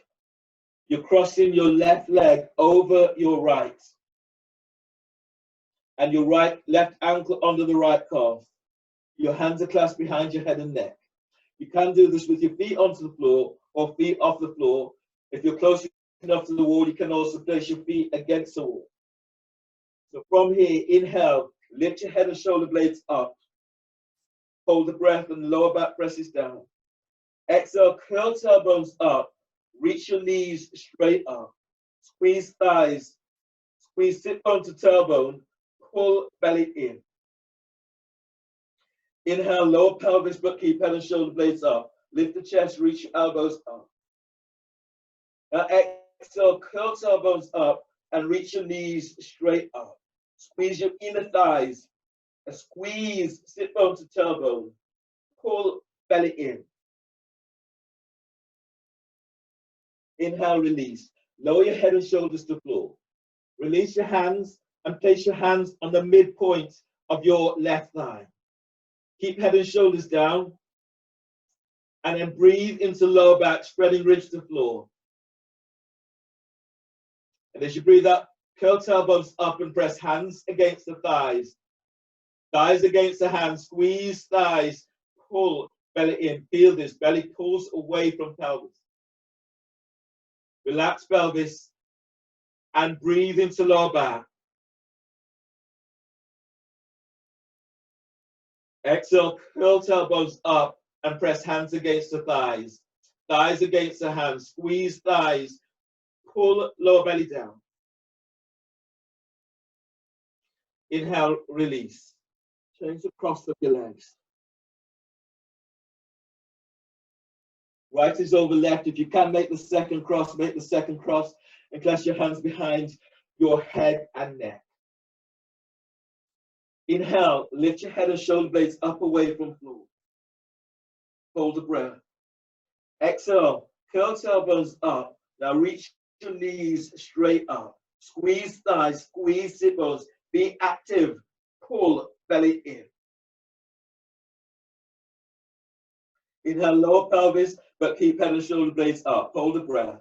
You're crossing your left leg over your right. And your left ankle under the right calf. Your hands are clasped behind your head and neck. You can do this with your feet onto the floor or feet off the floor. If you're close enough to the wall, you can also place your feet against the wall. So from here, inhale, lift your head and shoulder blades up. Hold the breath and the lower back presses down. Exhale, curl tailbones up. Reach your knees straight up. Squeeze thighs. Squeeze sit bone to tailbone. Pull belly in. Inhale, lower pelvis, but keep head and shoulder blades up. Lift the chest, reach your elbows up. Now exhale, curl tailbones up and reach your knees straight up. Squeeze your inner thighs. Squeeze sit bone to tailbone. Pull belly in. Inhale, release. Lower your head and shoulders to the floor. Release your hands and place your hands on the midpoint of your left thigh. Keep head and shoulders down. And then breathe into lower back, spreading ribs to floor. And as you breathe up, curl tailbones up and press hands against the thighs. Thighs against the hands. Squeeze thighs. Pull belly in. Feel this. Belly pulls away from pelvis. Relax pelvis and breathe into lower back. Exhale, curl tailbones up and press hands against the thighs. Thighs against the hands. Squeeze thighs. Pull lower belly down. Inhale, release. Change the cross of your legs. Right is over left. If you can make the second cross, make the second cross and clasp your hands behind your head and neck. Inhale, lift your head and shoulder blades up away from floor. Hold the breath. Exhale, curl tailbones up. Now reach your knees straight up. Squeeze thighs, squeeze sit bones. Be active. Pull belly in. Inhale, lower pelvis, but keep head and shoulder blades up. Hold the breath.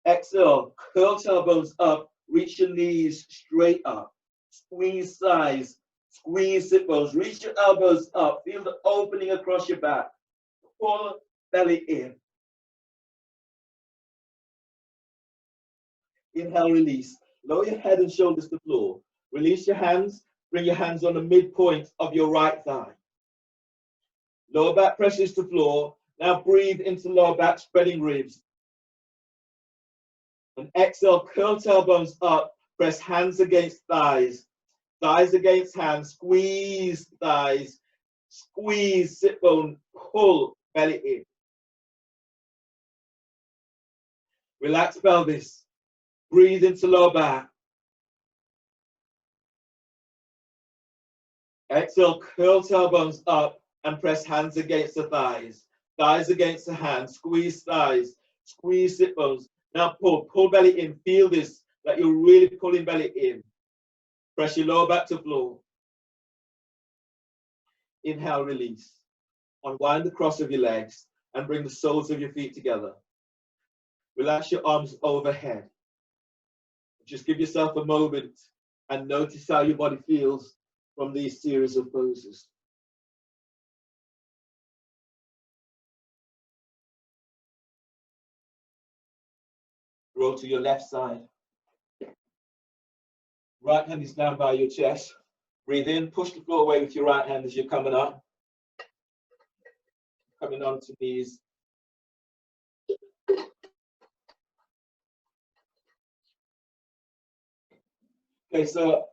Exhale, curl tailbones up. Reach your knees straight up. Squeeze thighs, squeeze sit bones. Reach your elbows up. Feel the opening across your back. Pull belly in. Inhale, release. Lower your head and shoulders to the floor. Release your hands. Bring your hands on the midpoint of your right thigh. Lower back presses to floor. Now breathe into lower back, spreading ribs. And exhale, curl tailbones up. Press hands against thighs. Thighs against hands. Squeeze thighs. Squeeze sit bone. Pull belly in. Relax pelvis. Breathe into lower back. Exhale, curl tailbones up and press hands against the thighs. Thighs against the hands. Squeeze thighs. Squeeze sit bones. Now pull belly in. Feel this, like you're really pulling belly in. Press your lower back to floor. Inhale, release. Unwind the cross of your legs and bring the soles of your feet together. Relax your arms overhead. Just give yourself a moment and notice how your body feels from these series of poses. Roll to your left side. Right hand is down by your chest. Breathe in, push the floor away with your right hand as you're coming up. Coming onto knees. Okay, so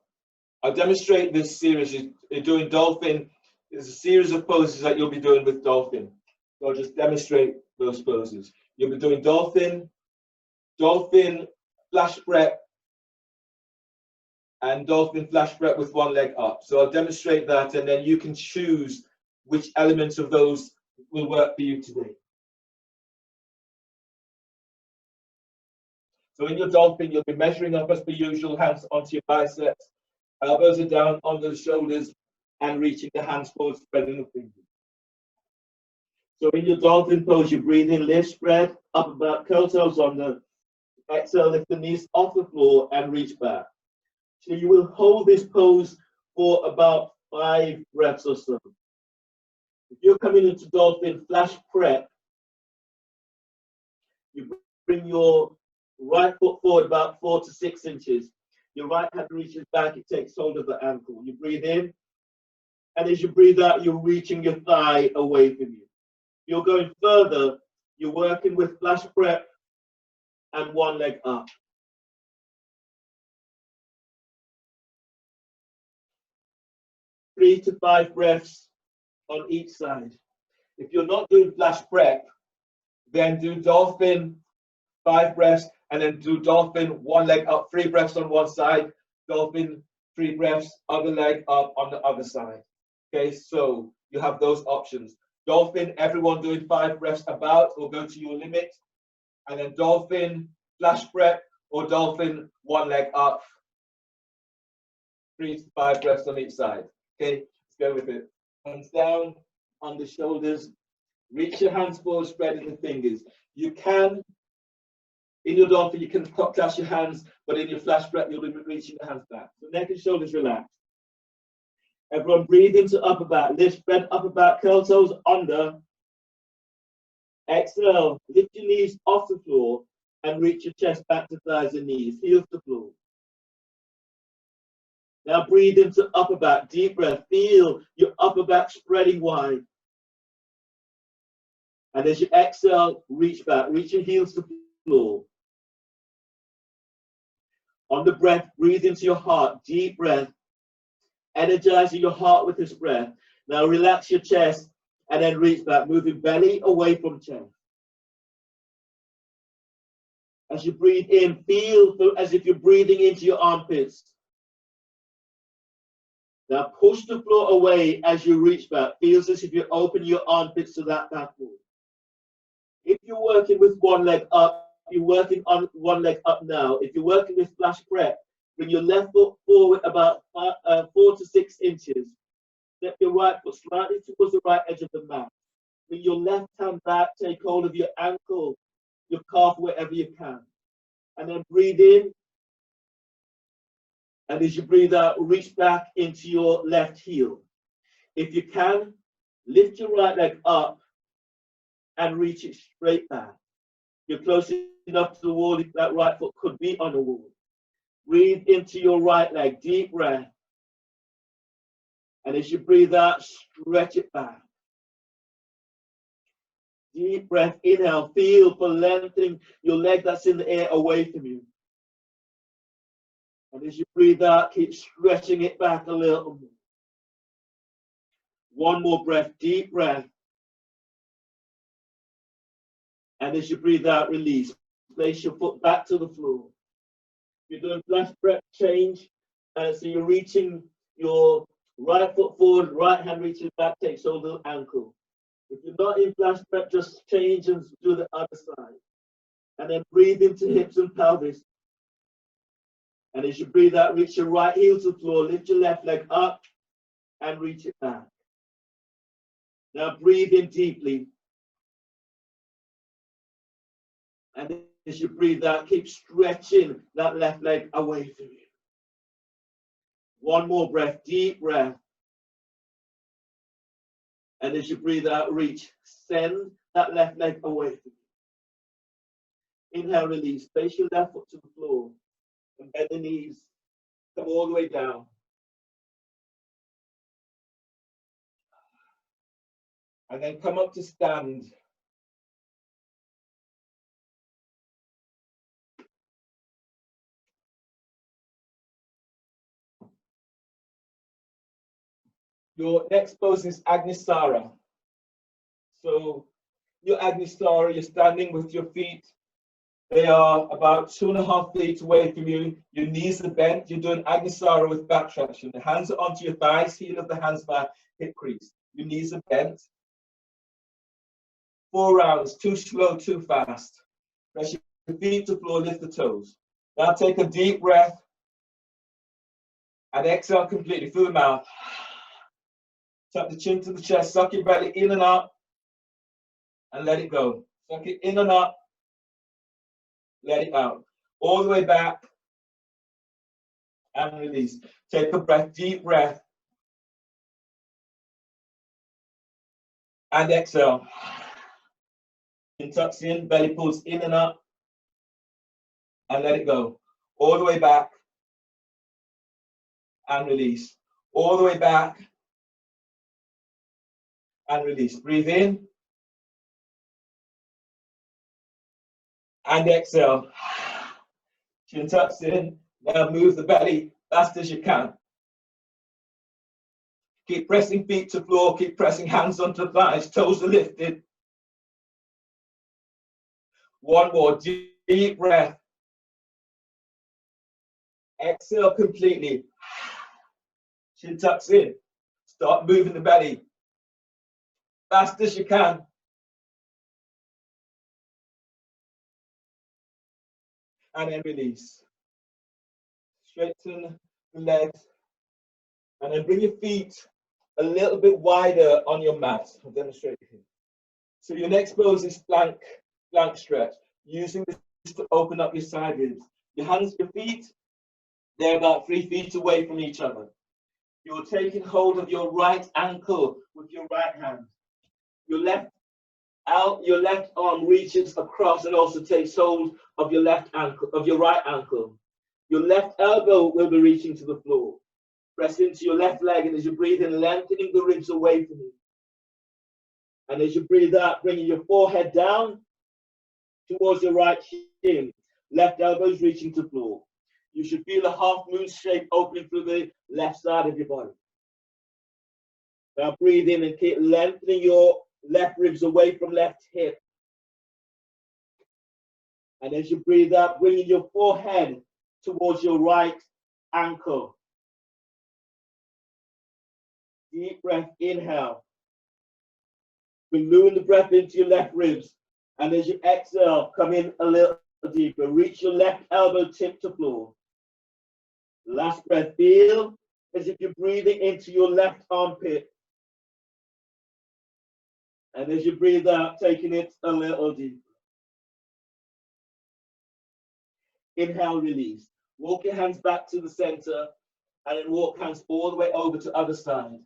I'll demonstrate this series. You're doing dolphin. There's a series of poses that you'll be doing with dolphin. So I'll just demonstrate those poses. You'll be doing dolphin, dolphin, flash prep, and dolphin flash prep with one leg up. So I'll demonstrate that, and then you can choose which elements of those will work for you today. So in your dolphin, you'll be measuring up as per usual, hands onto your biceps, elbows are down under the shoulders, and reaching the hands forward, spreading the fingers. So in your dolphin pose, you breathe in, lift, spread, upper back, curl toes under. Exhale, lift the knees off the floor and reach back. So you will hold this pose for about 5 breaths or so. If you're coming into dolphin flash prep, you bring your right foot forward about 4 to 6 inches. Your right hand reaches back, it takes hold of the ankle. You breathe in, and as you breathe out, you're reaching your thigh away from you. You're going further, you're working with flash prep and one leg up. Three to 5 breaths on each side. If you're not doing flash prep, then do dolphin 5 breaths, and then do dolphin one leg up, 3 breaths on one side, dolphin 3 breaths, other leg up on the other side. Okay, so you have those options. Dolphin, everyone doing 5 breaths about or go to your limit, and then dolphin flash prep or dolphin one leg up, 3 to 5 breaths on each side. Okay, let's go with it. Hands down on the shoulders. Reach your hands forward, spreading the fingers. You can, in your dolphin, you can clasp your hands, but in your flash prep, you'll be reaching the hands back. So neck and shoulders relaxed. Everyone breathe into upper back. Lift, spread upper back, curl toes under. Exhale, lift your knees off the floor and reach your chest back to thighs and knees, heels to floor. Now breathe into upper back, deep breath. Feel your upper back spreading wide. And as you exhale, reach back, reach your heels to the floor. On the breath, breathe into your heart, deep breath. Energizing your heart with this breath. Now relax your chest, And then reach back, moving belly away from chest. As you breathe in, feel as if you're breathing into your armpits. Now push the floor away as you reach back. Feels as if you open your armpits to that backward. If you're working with one leg up, you're working on one leg up now. If you're working with flash prep, bring your left foot forward about 4 to 6 inches. Step your right foot slightly towards the right edge of the mat. Bring your left hand back, take hold of your ankle, your calf, wherever you can. And then breathe in. And as you breathe out, reach back into your left heel. If you can, lift your right leg up and reach it straight back. You're close enough to the wall if that right foot could be on the wall. Breathe into your right leg, deep breath. And as you breathe out, stretch it back. Deep breath, inhale, feel for lengthening your leg that's in the air away from you. And as you breathe out, keep stretching it back a little more. One more breath, deep breath. And as you breathe out, release. Place your foot back to the floor. You're doing flash prep change. So you're reaching your right foot forward, right hand reaches back, takes hold of the ankle. If you're not in flash prep, just change and do the other side. And then breathe into hips and pelvis. And as you breathe out, reach your right heel to the floor, lift your left leg up and reach it back. Now breathe in deeply. And as you breathe out, keep stretching that left leg away from you. One more breath, deep breath. And as you breathe out, reach. Send that left leg away from you. Inhale, release. Place your left foot to the floor. And bend the knees. Come all the way down. And then come up to stand. Your next pose is Agnisara. So your Agnisara, you're standing with your feet. They are about 2.5 feet away from you. Your knees are bent. You're doing Agnisara with back traction. The hands are onto your thighs, heel of the hands back, hip crease. Your knees are bent. 4 rounds, too slow, too fast. Press your feet to the floor, lift the toes. Now take a deep breath and exhale completely through the mouth. Tuck the chin to the chest, suck your belly in and up, and let it go. Suck it in and up, let it out. All the way back, and release. Take a breath, deep breath, and exhale. Chin tucks in, belly pulls in and up, and let it go. All the way back, and release. All the way back, and release. Breathe in and exhale. Chin tucks in. Now move the belly fast as you can. Keep pressing feet to floor. Keep pressing hands onto thighs. Toes are lifted. One more deep breath. Exhale completely. Chin tucks in. Start moving the belly fast as you can. And then release. Straighten the legs. And then bring your feet a little bit wider on your mat. I'll demonstrate it here. So your next pose is plank stretch. Using this to open up your side ribs. Your hands, your feet, they're about 3 feet away from each other. You're taking hold of your right ankle with your right hand. Your left arm reaches across and also takes hold of your left ankle, of your right ankle. Your left elbow will be reaching to the floor. Press into your left leg, and as you breathe in, lengthening the ribs away from you. And as you breathe out, bringing your forehead down towards your right shin. Left elbow is reaching to the floor. You should feel a half moon shape opening through the left side of your body. Now breathe in and keep lengthening your left ribs away from left hip. And as you breathe out, bringing your forehead towards your right ankle. Deep breath, inhale. Balloon the breath into your left ribs. And as you exhale, come in a little deeper. Reach your left elbow tip to floor. Last breath, feel as if you're breathing into your left armpit. And as you breathe out, taking it a little deeper. Inhale, release. Walk your hands back to the center and then walk hands all the way over to the other side.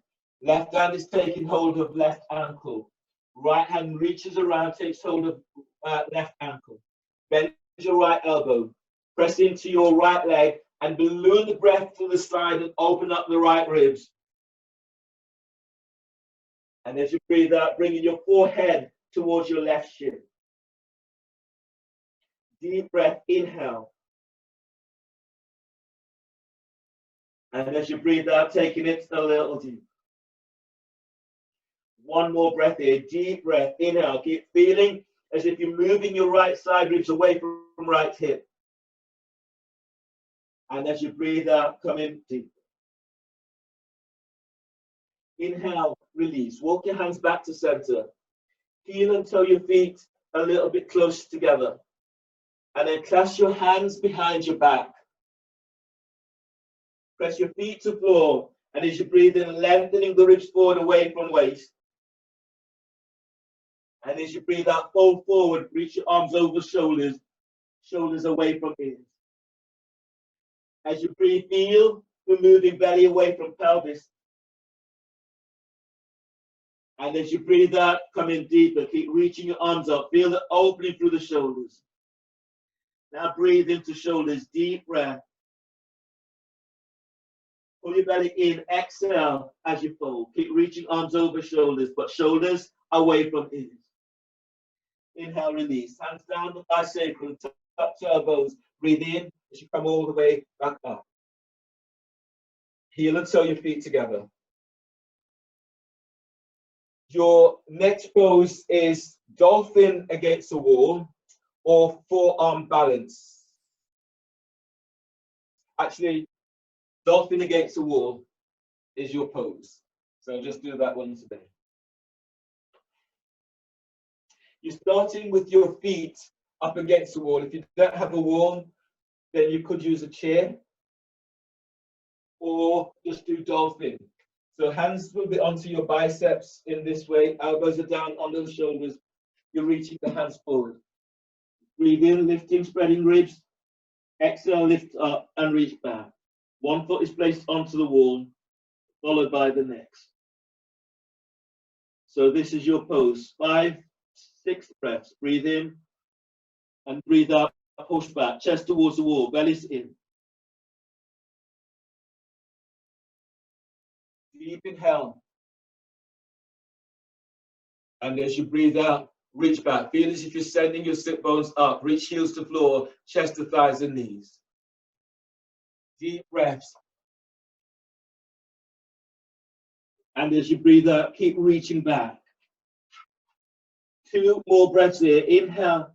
Left hand is taking hold of left ankle. Right hand reaches around, takes hold of left ankle. Bend your right elbow. Press into your right leg and balloon the breath to the side and open up the right ribs. And as you breathe out, bringing your forehead towards your left shin. Deep breath, inhale. And as you breathe out, taking it a little deep. One more breath here. Deep breath, inhale. Keep feeling as if you're moving your right side ribs away from right hip. And as you breathe out, come in deep. Inhale, release. Walk your hands back to center. Heel and toe your feet a little bit close together. And then clasp your hands behind your back. Press your feet to floor. And as you breathe in, lengthening the ribs forward away from waist. And as you breathe out, fold forward, reach your arms over shoulders, shoulders away from ears. As you breathe, feel removing belly away from pelvis. And as you breathe out, come in deeper. Keep reaching your arms up. Feel the opening through the shoulders. Now breathe into shoulders. Deep breath. Pull your belly in. Exhale as you fold. Keep reaching arms over shoulders, but shoulders away from ears. Inhale, release. Hands down the bisacrum. Touch elbows. Breathe in as you come all the way back up. Heel and toe your feet together. Your next pose is dolphin against the wall or forearm balance. Actually, dolphin against the wall is your pose. So just do that one today. You're starting with your feet up against the wall. If you don't have a wall, then you could use a chair or just do dolphin. So hands will be onto your biceps in this way. Elbows are down under the shoulders. You're reaching the hands forward. Breathe in, lifting, spreading ribs. Exhale, lift up and reach back. One foot is placed onto the wall, followed by the next. So this is your pose. 5, 6 breaths. Breathe in and breathe out. Push back. Chest towards the wall. Belly's in. Deep inhale. And as you breathe out, reach back. Feel as if you're sending your sit bones up. Reach heels to floor, chest to thighs and knees. Deep breaths. And as you breathe out, keep reaching back. 2 more breaths here. Inhale.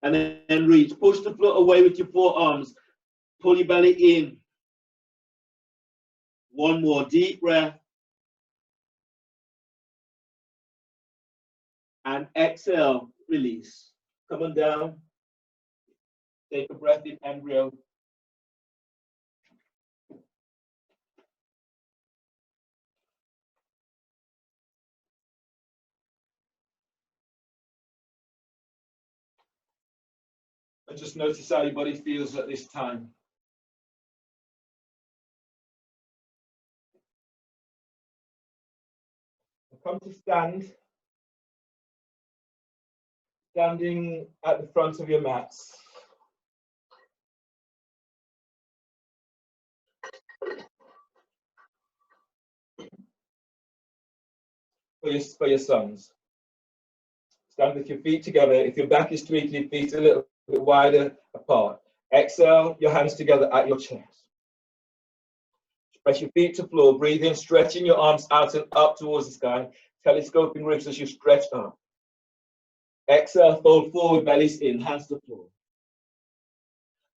And then reach. Push the floor away with your forearms. Pull your belly in. 1 more deep breath. And exhale, release. Come on down. Take a breath in, embryo. And just notice how your body feels at this time. Come to stand. Standing at the front of your mats. For your sons. Stand with your feet together. If your back is tweaked, your feet a little bit wider apart. Exhale, your hands together at your chest. Press your feet to floor. Breathe in, stretching your arms out and up towards the sky. Telescoping ribs as you stretch up. Exhale, fold forward, bellies in, hands to floor.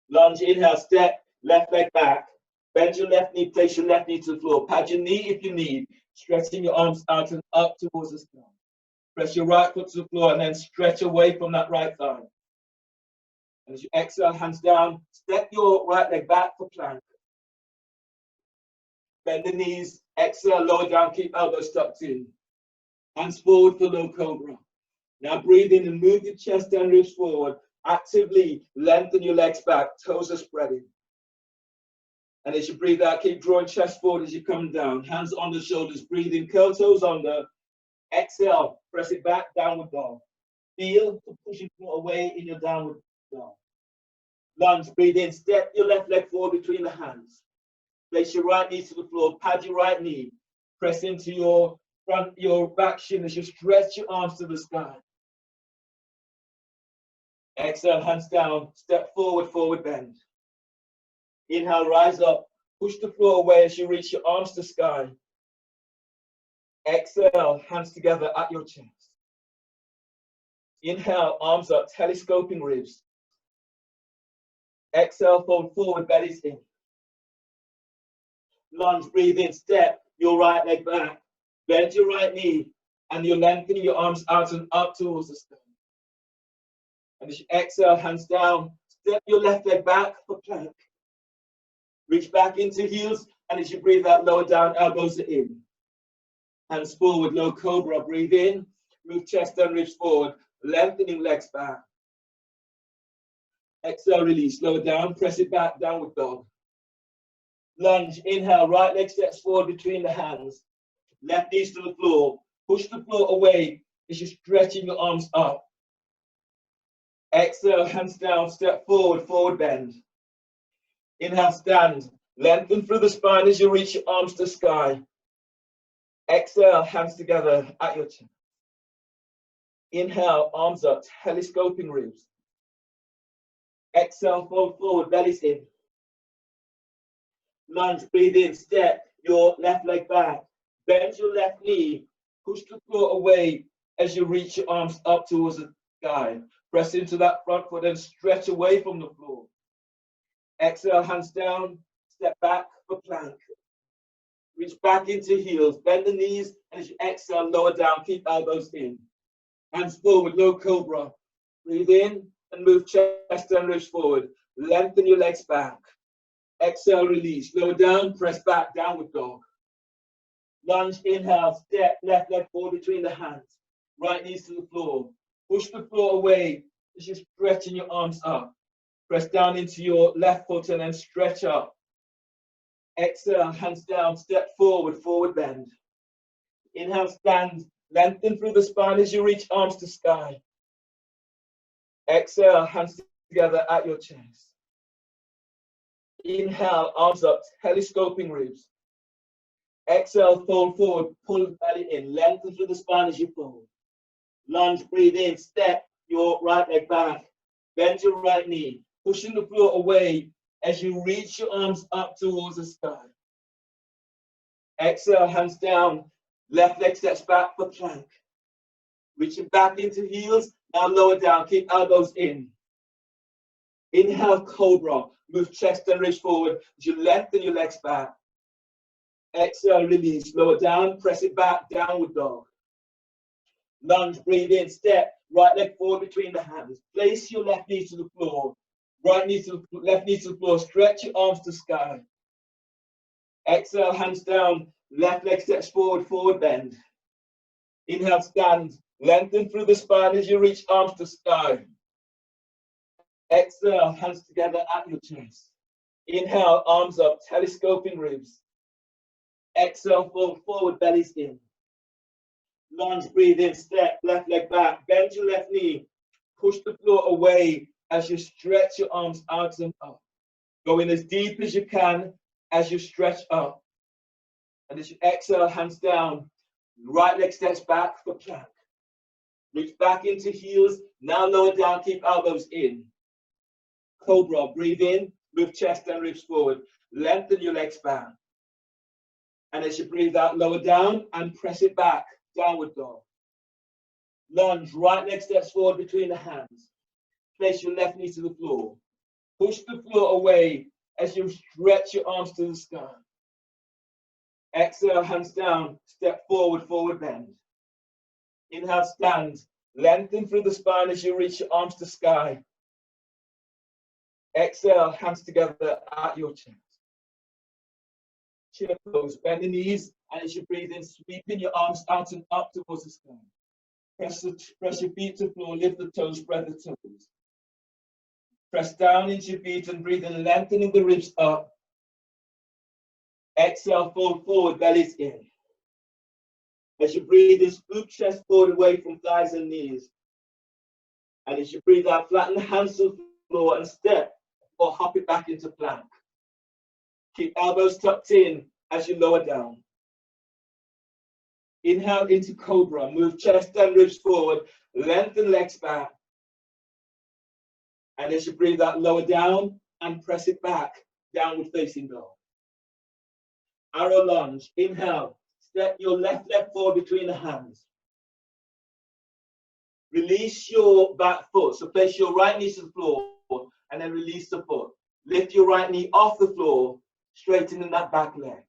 Lunge, inhale, step, left leg back. Bend your left knee, place your left knee to the floor. Pad your knee if you need. Stretching your arms out and up towards the sky. Press your right foot to the floor and then stretch away from that right thigh. And as you exhale, hands down, step your right leg back for plank. Bend the knees, exhale, lower down, keep elbows tucked in. Hands forward for low cobra. Now breathe in and move your chest and ribs forward. Actively lengthen your legs back, toes are spreading. And as you breathe out, keep drawing chest forward as you come down. Hands on the shoulders, breathe in, curl toes under. Exhale, press it back, downward dog. Feel the pushing floor away in your downward dog. Lunge, breathe in, step your left leg forward between the hands. Place your right knee to the floor, pad your right knee. Press into your back shin as you stretch your arms to the sky. Exhale, hands down, step forward, forward bend. Inhale, rise up, push the floor away as you reach your arms to sky. Exhale, hands together at your chest. Inhale, arms up, telescoping ribs. Exhale, fold forward, bellies in. Lunge, breathe in, step your right leg back. Bend your right knee, and you're lengthening your arms out and up towards the sky. And as you exhale, hands down, step your left leg back for plank. Reach back into heels, and as you breathe out, lower down, elbows are in. Hands forward, low cobra, breathe in, move chest and ribs forward, lengthening legs back. Exhale, release, lower down, press it back, downward dog. Lunge, inhale, right leg steps forward between the hands. Left knees to the floor, push the floor away as you're stretching your arms up. Exhale, hands down, step forward, forward bend. Inhale, stand. Lengthen through the spine as you reach your arms to sky. Exhale, hands together at your chest. Inhale, arms up, telescoping ribs. Exhale, fold forward, bellies in. Lunge, breathe in, step your left leg back. Bend your left knee. Push the floor away as you reach your arms up towards the sky. Press into that front foot and stretch away from the floor. Exhale, hands down, step back for plank. Reach back into heels, bend the knees, and as you exhale, lower down, keep elbows in. Hands forward, low cobra. Breathe in and move chest and ribs forward. Lengthen your legs back. Exhale, release. Lower down, press back, downward dog. Lunge, inhale, step, left leg forward between the hands. Right knees to the floor. Push the floor away as you're stretching your arms up. Press down into your left foot and then stretch up. Exhale, hands down, step forward, forward bend. Inhale, stand, lengthen through the spine as you reach arms to sky. Exhale, hands together at your chest. Inhale, arms up, telescoping ribs. Exhale, fold forward, pull the belly in, lengthen through the spine as you fold. Lunge, breathe in, step your right leg back. Bend your right knee, pushing the floor away as you reach your arms up towards the sky. Exhale, hands down, left leg steps back for plank. Reaching back into heels, now lower down, keep elbows in. Inhale, cobra, move chest and ribs forward as you lengthen your legs back. Exhale, release, lower down, press it back, downward dog. Lunge, breathe in, step, right leg forward between the hands. Place your left knee to the floor. Right knee to the left knee to the floor. Stretch your arms to sky. Exhale, hands down. Left leg steps forward, forward bend. Inhale, stand. Lengthen through the spine as you reach arms to sky. Exhale, hands together at your chest. Inhale, arms up, telescoping ribs. Exhale, fold forward, bellies in. Lunge, breathe in, step, left leg back. Bend your left knee. Push the floor away as you stretch your arms out and up. Go in as deep as you can as you stretch up. And as you exhale, hands down. Right leg steps back for plank. Reach back into heels. Now lower down, keep elbows in. Cobra, breathe in, move chest and ribs forward. Lengthen your legs back. And as you breathe out, lower down and press it back, downward dog. Lunge, right leg steps forward between the hands. Place your left knee to the floor. Push the floor away as you stretch your arms to the sky. Exhale, hands down, step forward, forward bend. Inhale, stand. Lengthen through the spine as you reach your arms to sky. Exhale, hands together at your chest. Chair pose, bend the knees, and as you breathe in, sweeping your arms out and up towards the sky. Press your feet to the floor, lift the toes, spread the toes. Press down into your feet and breathe in, lengthening the ribs up. Exhale, fold forward, belly's in. As you breathe in, scoop chest forward away from thighs and knees. And as you breathe out, flatten the hands to the floor and step or hop it back into plank. Keep elbows tucked in as you lower down. Inhale into cobra. Move chest and ribs forward. Lengthen legs back. And as you breathe out, lower down and press it back. Downward facing dog. Arrow lunge. Inhale. Step your left leg forward between the hands. Release your back foot. So place your right knee to the floor and then release the foot. Lift your right knee off the floor, straightening that back leg.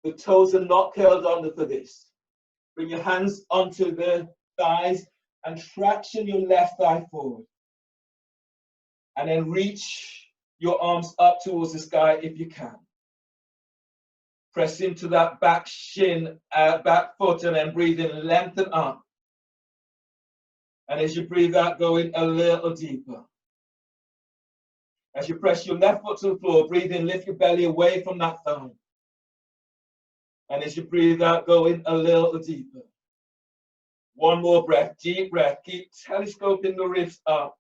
The toes are not curled under for this. Bring your hands onto the thighs and traction your left thigh forward. And then reach your arms up towards the sky if you can. Press into that back shin, back foot, and then breathe in, lengthen up. And as you breathe out, go in a little deeper. As you press your left foot to the floor, breathe in, lift your belly away from that thigh. And as you breathe out, go in a little deeper. One more breath, deep breath. Keep telescoping the ribs up.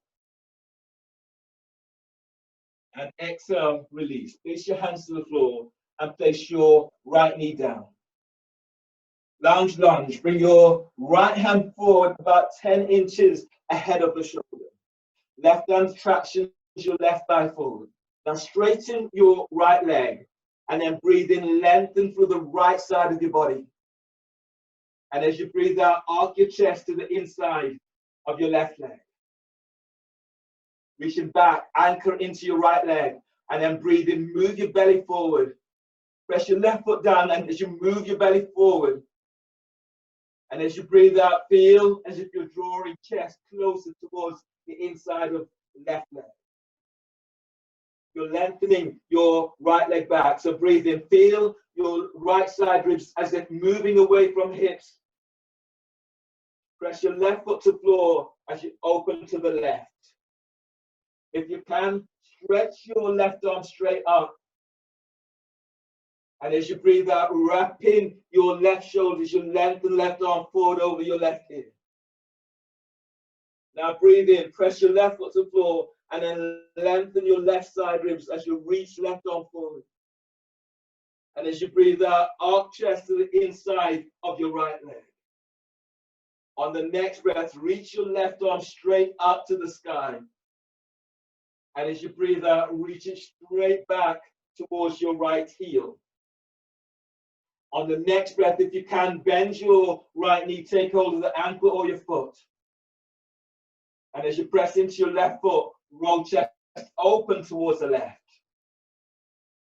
And exhale, release. Place your hands to the floor and place your right knee down. Lounge lunge. Bring your right hand forward about 10 inches ahead of the shoulder. Left hand traction your left thigh forward. Now straighten your right leg and then breathe in, lengthen through the right side of your body. And as you breathe out, arc your chest to the inside of your left leg. Reaching back, anchor into your right leg and then breathe in, move your belly forward. Press your left foot down and as you move your belly forward. And as you breathe out, feel as if you're drawing chest closer towards the inside of the left leg. You're lengthening your right leg back. So breathe in, feel your right side ribs as if moving away from hips. Press your left foot to the floor as you open to the left. If you can, stretch your left arm straight up. And as you breathe out, wrapping your left shoulders, you lengthen left arm forward over your left hip. Now breathe in, press your left foot to the floor, and then lengthen your left side ribs as you reach left arm forward. And as you breathe out, arc chest to the inside of your right leg. On the next breath, reach your left arm straight up to the sky. And as you breathe out, reach it straight back towards your right heel. On the next breath, if you can, bend your right knee, take hold of the ankle or your foot. And as you press into your left foot, roll chest open towards the left.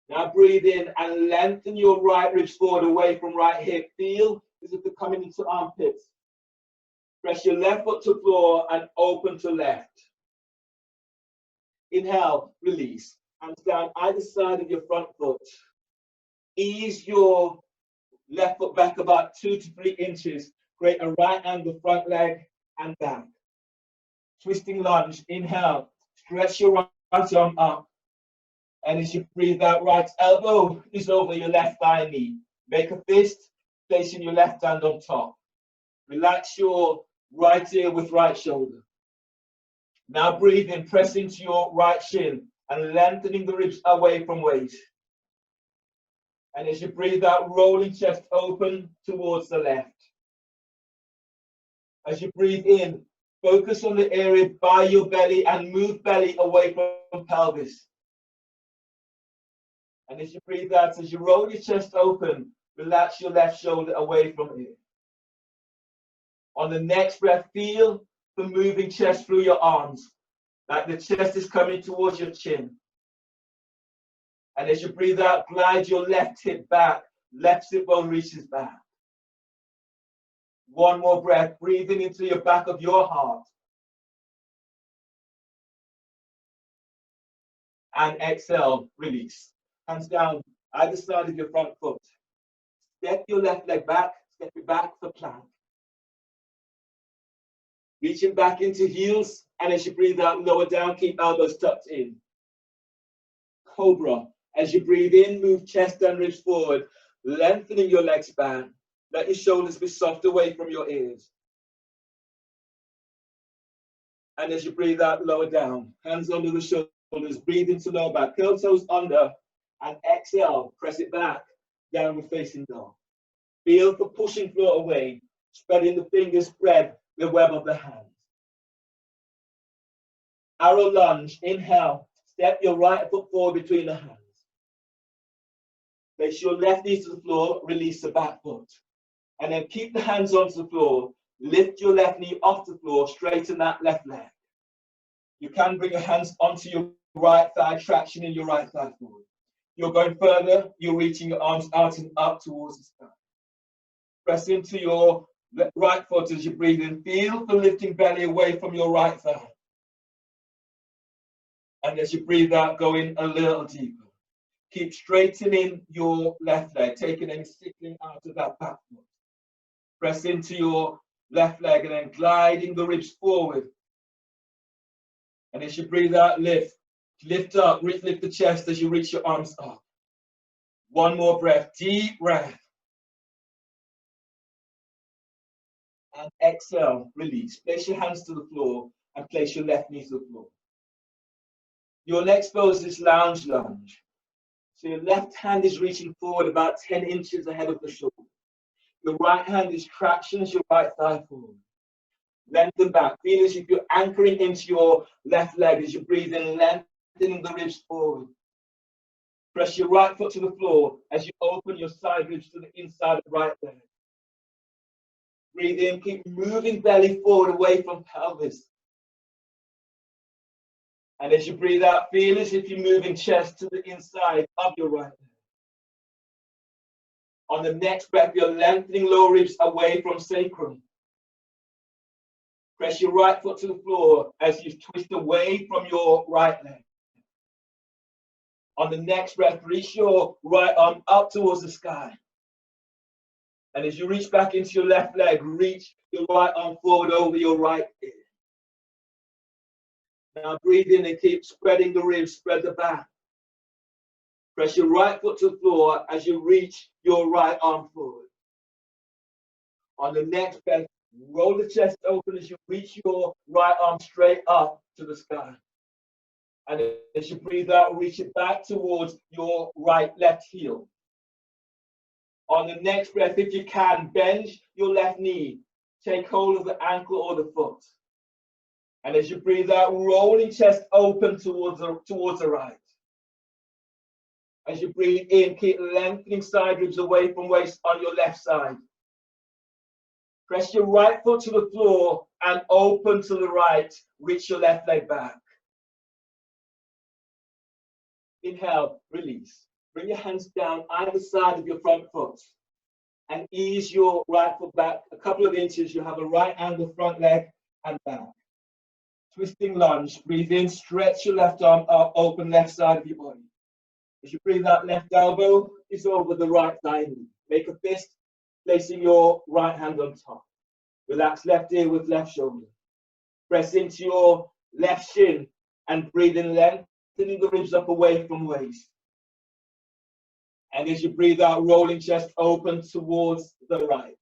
Now breathe in and lengthen your right ribs forward away from right hip. Feel as if they're coming into armpits. Press your left foot to the floor and open to left. Inhale, release. Hands down either side of your front foot. Ease your left foot back about 2 to 3 inches. Create a right angle front leg and back. Twisting lunge. Inhale. Stretch your right arm up. And as you breathe out, right elbow is over your left thigh knee. Make a fist, placing your left hand on top. Relax your right ear with right shoulder. Now breathe in, press into your right shin and lengthening the ribs away from waist. And as you breathe out, rolling chest open towards the left. As you breathe in, focus on the area by your belly and move belly away from pelvis. And as you breathe out, as you roll your chest open, Relax your left shoulder away from it. On the next breath, feel the moving chest through your arms, like the chest is coming towards your chin. And as you breathe out, glide your left hip back, left sit bone reaches back. One more breath, breathing into your back of your heart. And exhale, release. Hands down, either side of your front foot. Step your left leg back, step it back for plank. Reaching back into heels, and as you breathe out, lower down, keep elbows tucked in. Cobra. As you breathe in, move chest and ribs forward, lengthening your leg span. Let your shoulders be soft away from your ears. And as you breathe out, lower down, hands under the shoulders, breathe into lower back, curl toes under, and exhale, press it back, downward facing dog. Feel for pushing floor away, spreading the fingers, spread the web of the hands. Arrow lunge, inhale, step your right foot forward between the hands. Place your left knee to the floor, release the back foot. And then keep the hands onto the floor, lift your left knee off the floor, straighten that left leg. You can bring your hands onto your right thigh, traction in your right thigh forward. You're going further, you're reaching your arms out and up towards the sky. Press into your right foot as you breathe in. Feel the lifting belly away from your right thigh. And as you breathe out, go in a little deeper. Keep straightening your left leg, taking any stiffening out of that back foot. Press into your left leg and then gliding the ribs forward. And as you breathe out, lift. Lift up, lift the chest as you reach your arms up. One more breath, deep breath. And exhale, release. Place your hands to the floor and place your left knee to the floor. Your next pose is lounge lunge. So your left hand is reaching forward about 10 inches ahead of the shoulder. Your right hand is traction as your right thigh forward. Lengthen back. Feel as if you're anchoring into your left leg as you breathe in, lengthening the ribs forward. Press your right foot to the floor as you open your side ribs to the inside of the right leg. Breathe in, keep moving belly forward away from pelvis. And as you breathe out, feel as if you're moving chest to the inside of your right leg. On the next breath, you're lengthening lower ribs away from sacrum. Press your right foot to the floor as you twist away from your right leg. On the next breath, reach your right arm up towards the sky. And as you reach back into your left leg, reach your right arm forward over your right ear. Now breathe in and keep spreading the ribs, spread the back. Press your right foot to the floor as you reach your right arm forward. On the next breath, roll the chest open as you reach your right arm straight up to the sky. And as you breathe out, reach it back towards your left heel. On the next breath, if you can, bend your left knee. Take hold of the ankle or the foot. And as you breathe out, rolling chest open towards the right. As you breathe in, keep lengthening side ribs away from waist on your left side. Press your right foot to the floor and open to the right. Reach your left leg back. Inhale, release. Bring your hands down either side of your front foot and ease your right foot back a couple of inches. You have a right angle front leg and back. Twisting lunge. Breathe in, stretch your left arm up, open left side of your body. As you breathe out, left elbow is over the right thigh knee. Make a fist, placing your right hand on top. Relax left ear with left shoulder. Press into your left shin and breathe in, lengthening the ribs up away from waist. And as you breathe out, rolling chest open towards the right.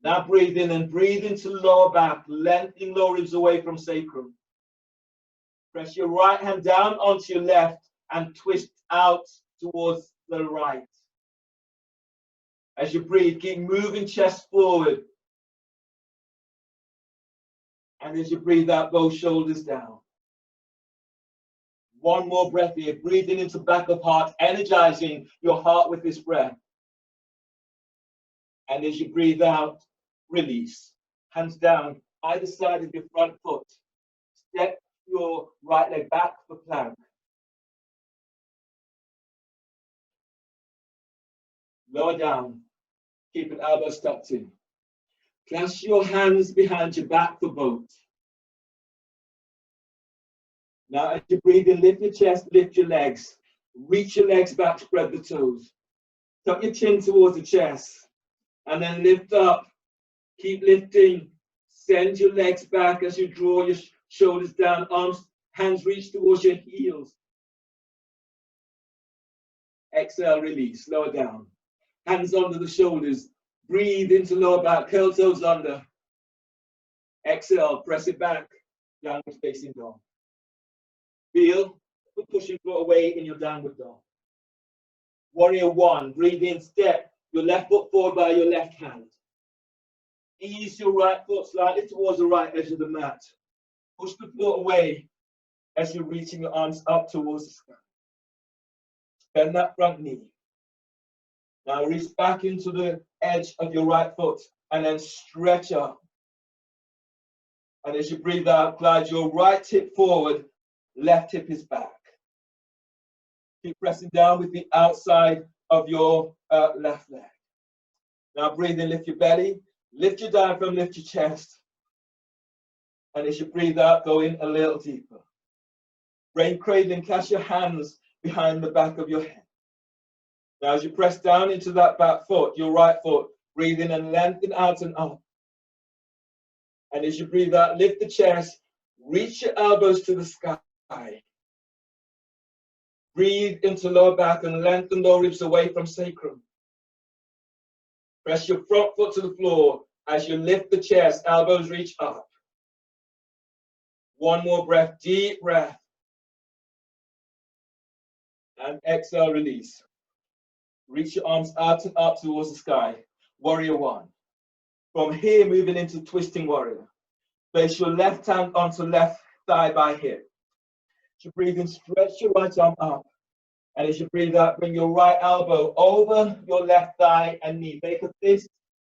Now breathe in and breathe into lower back, lengthening lower ribs away from sacrum. Press your right hand down onto your left and twist out towards the right. As you breathe, keep moving chest forward. And as you breathe out, both shoulders down. One more breath here. Breathing into back of heart, energizing your heart with this breath. And as you breathe out, release. Hands down, either side of your front foot. Step your right leg back for plank. Lower down, keeping elbows tucked in. Clasp your hands behind your back for boat. Now as you breathe in, lift your chest, lift your legs. Reach your legs back, spread the toes. Tuck your chin towards the chest. And then lift up. Keep lifting. Send your legs back as you draw your shoulders down. Arms, hands reach towards your heels. Exhale, release. Lower down. Hands under the shoulders. Breathe into lower back. Curl toes under. Exhale, press it back. Downward facing dog. Feel the pushing floor away in your downward dog. Warrior one. Breathe in, step your left foot forward by your left hand. Ease your right foot slightly towards the right edge of the mat. Push the floor away as you're reaching your arms up towards the sky. Bend that front knee. Now reach back into the edge of your right foot and then stretch up. And as you breathe out, glide your right hip forward, left hip is back. Keep pressing down with the outside of your left leg. Now breathe in, lift your belly, lift your diaphragm, lift your chest. And as you breathe out, go in a little deeper. Brain cradling, clasp your hands behind the back of your head. Now as you press down into that back foot, your right foot, breathe in and lengthen out and up. And as you breathe out, lift the chest, reach your elbows to the sky. Breathe into lower back and lengthen lower ribs away from sacrum. Press your front foot to the floor as you lift the chest, elbows reach up. One more breath, deep breath. And exhale, release. Reach your arms out and up towards the sky. Warrior one. From here, moving into twisting warrior. Place your left hand onto left thigh by hip. As you breathe in, stretch your right arm up. And as you breathe out, bring your right elbow over your left thigh and knee. Make a fist,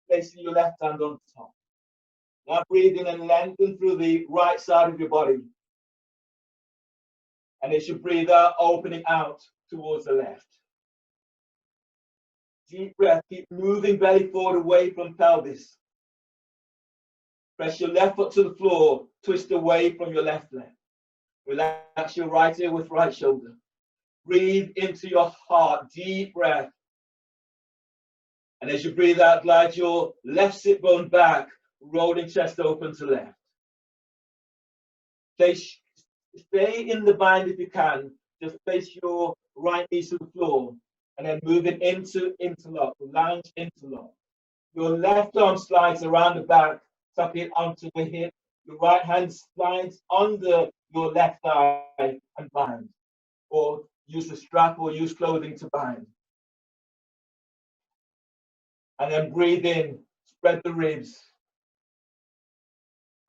placing your left hand on top. Now breathe in and lengthen through the right side of your body. And as you breathe out, opening out towards the left. Deep breath, keep moving belly forward away from pelvis. Press your left foot to the floor, twist away from your left leg. Relax your right ear with right shoulder. Breathe into your heart, deep breath. And as you breathe out, glide your left sit bone back, rolling chest open to left. Stay in the bind if you can. Just place your right knee to the floor and then move it into interlock, lounge interlock. Your left arm slides around the back, tuck it onto the hip. Your right hand slides under your left thigh and bind. Or use a strap or use clothing to bind. And then breathe in, spread the ribs.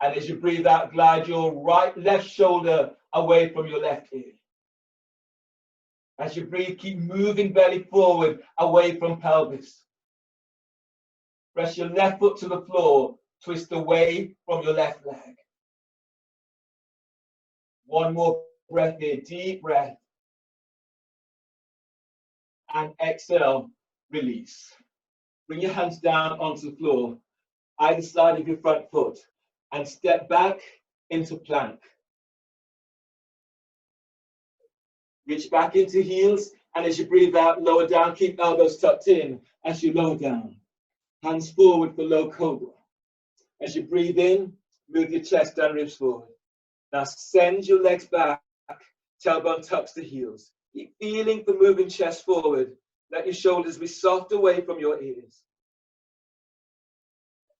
And as you breathe out, glide your left shoulder away from your left ear. As you breathe, keep moving belly forward, away from pelvis. Press your left foot to the floor, twist away from your left leg. One more breath here, deep breath. And exhale, release. Bring your hands down onto the floor, either side of your front foot, and step back into plank. Reach back into heels, and as you breathe out, lower down, keep elbows tucked in as you lower down. Hands forward for low cobra. As you breathe in, move your chest and ribs forward. Now send your legs back, tailbone tucks the heels. Keep feeling the moving chest forward. Let your shoulders be soft away from your ears.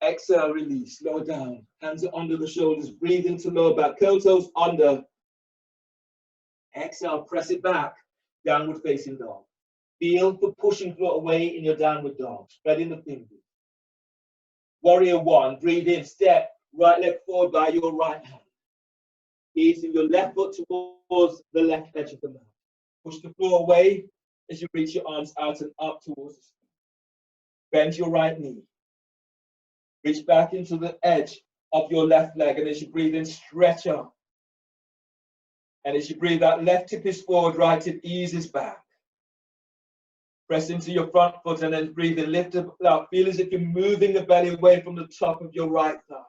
Exhale, release, lower down. Hands are under the shoulders. Breathe into lower back. Curl toes under. Exhale, press it back. Downward facing dog. Feel the pushing floor away in your downward dog. Spreading the fingers. Warrior one. Breathe in. Step. Right leg forward by your right hand. Easing your left foot towards the left edge of the mat. Push the floor away as you reach your arms out and up towards the sky. Bend your right knee. Reach back into the edge of your left leg, and as you breathe in, stretch up. And as you breathe out, left hip is forward, right hip eases back. Press into your front foot and then breathe in, lift it up. Feel as if you're moving the belly away from the top of your right thigh.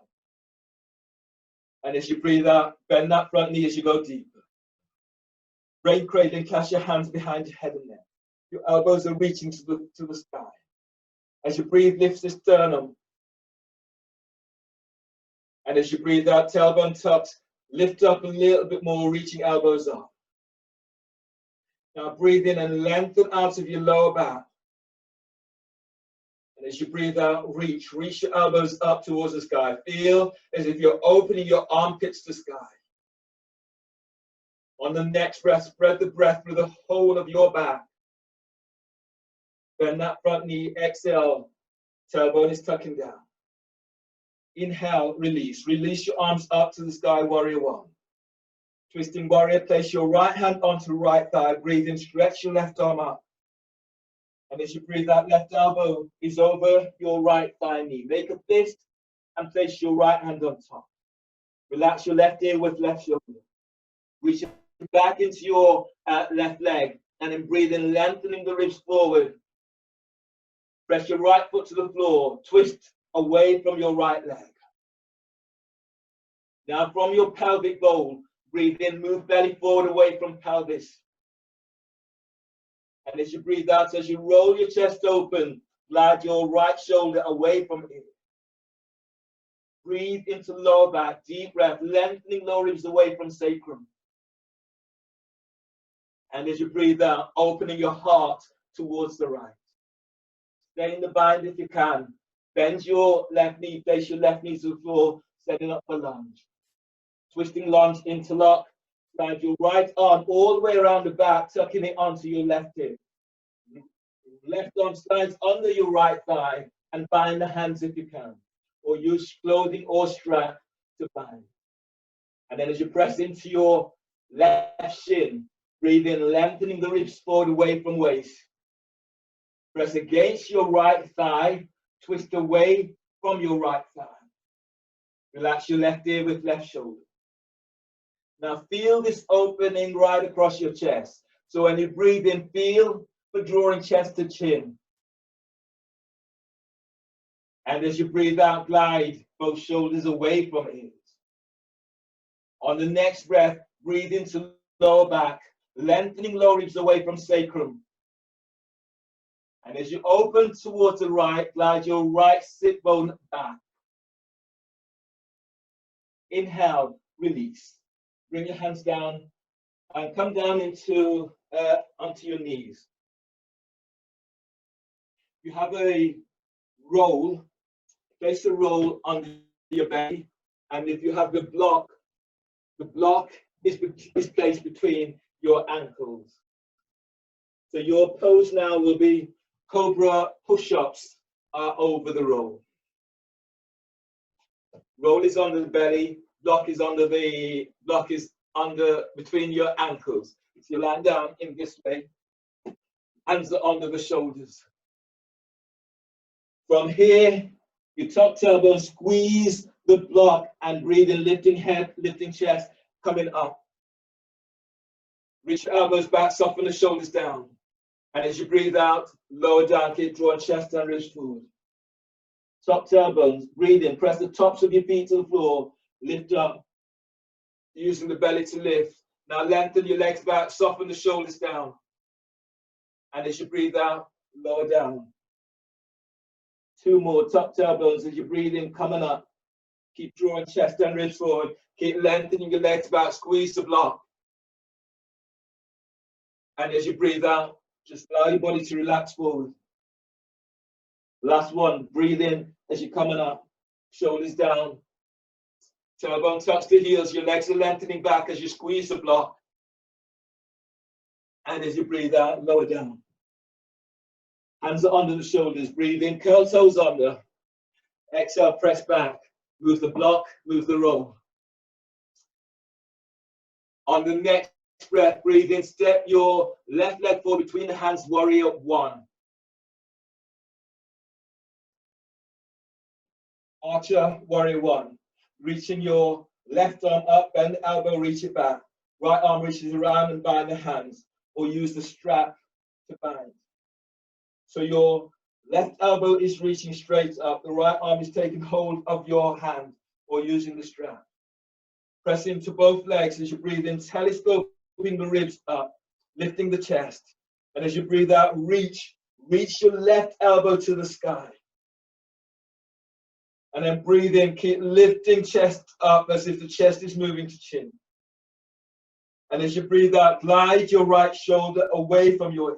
And as you breathe out, bend that front knee as you go deeper. Brain cradle and clasp your hands behind your head and neck. Your elbows are reaching to the sky. As you breathe, lift the sternum. And as you breathe out, tailbone tucked, lift up a little bit more, reaching elbows up. Now breathe in and lengthen out of your lower back. And as you breathe out, reach your elbows up towards the sky. Feel as if you're opening your armpits to sky. On the next breath, spread the breath through the whole of your back. Bend that front knee, exhale, tailbone is tucking down. Inhale, release. Release your arms up to the sky, warrior one. Twisting warrior, place your right hand onto the right thigh. Breathe in, stretch your left arm up. And as you breathe out, left elbow is over your right thigh knee. Make a fist and place your right hand on top. Relax your left ear with left shoulder. Reach back into your left leg and then breathe in, lengthening the ribs forward. Press your right foot to the floor. Twist away from your right leg. Now from your pelvic bowl, breathe in, move belly forward away from pelvis. And as you breathe out, as you roll your chest open, glide your right shoulder away from it. Breathe into lower back, deep breath, lengthening lower ribs away from sacrum. And as you breathe out, opening your heart towards the right. Stay in the bind if you can. Bend your left knee, place your left knee to the floor, setting up for lunge. Twisting lunge, interlock. Slide your right arm all the way around the back, tucking it onto your left hip. Left arm slides under your right thigh and bind the hands if you can. Or use clothing or strap to bind. And then as you press into your left shin, breathe in, lengthening the ribs forward away from waist. Press against your right thigh, twist away from your right thigh. Relax your left ear with left shoulder. Now feel this opening right across your chest. So when you breathe in, feel for drawing chest to chin. And as you breathe out, glide both shoulders away from ears. On the next breath, breathe into lower back, lengthening lower ribs away from sacrum. And as you open towards the right, glide your right sit bone back. Inhale, release. Bring your hands down and come down into onto your knees. You have a roll. Place a roll under your belly, and if you have the block is placed between your ankles. So your pose now will be cobra push-ups over the roll. Roll is under the belly, block is under between your ankles. If you lie down in this way, hands are under the shoulders. From here, you tuck tailbone, squeeze the block and breathe in, lifting head, lifting chest, coming up. Reach your elbows back, soften the shoulders down. And as you breathe out, lower down, keep drawing chest and ribs forward. Top tailbones, breathe in, press the tops of your feet to the floor, lift up, using the belly to lift. Now lengthen your legs back, soften the shoulders down. And as you breathe out, lower down. Two more, top tailbones as you breathe in, coming up. Keep drawing chest and ribs forward. Keep lengthening your legs back, squeeze the block. And as you breathe out, just allow your body to relax forward. Last one, breathe in as you're coming up, shoulders down. Tailbone touch the heels, your legs are lengthening back as you squeeze the block. And as you breathe out, lower down. Hands are under the shoulders, breathe in, curl toes under. Exhale, press back. Move the block, move the roll. On the next breath, breathe in, step your left leg forward between the hands, warrior one. Archer, warrior one. Reaching your left arm up, bend the elbow, reach it back. Right arm reaches around and bind the hands, or use the strap to bind. So your left elbow is reaching straight up, the right arm is taking hold of your hand, or using the strap. Press into both legs as you breathe in, telescoping the ribs up, lifting the chest. And as you breathe out, reach your left elbow to the sky. And then breathe in, keep lifting chest up as if the chest is moving to chin. And as you breathe out, glide your right shoulder away from your ear.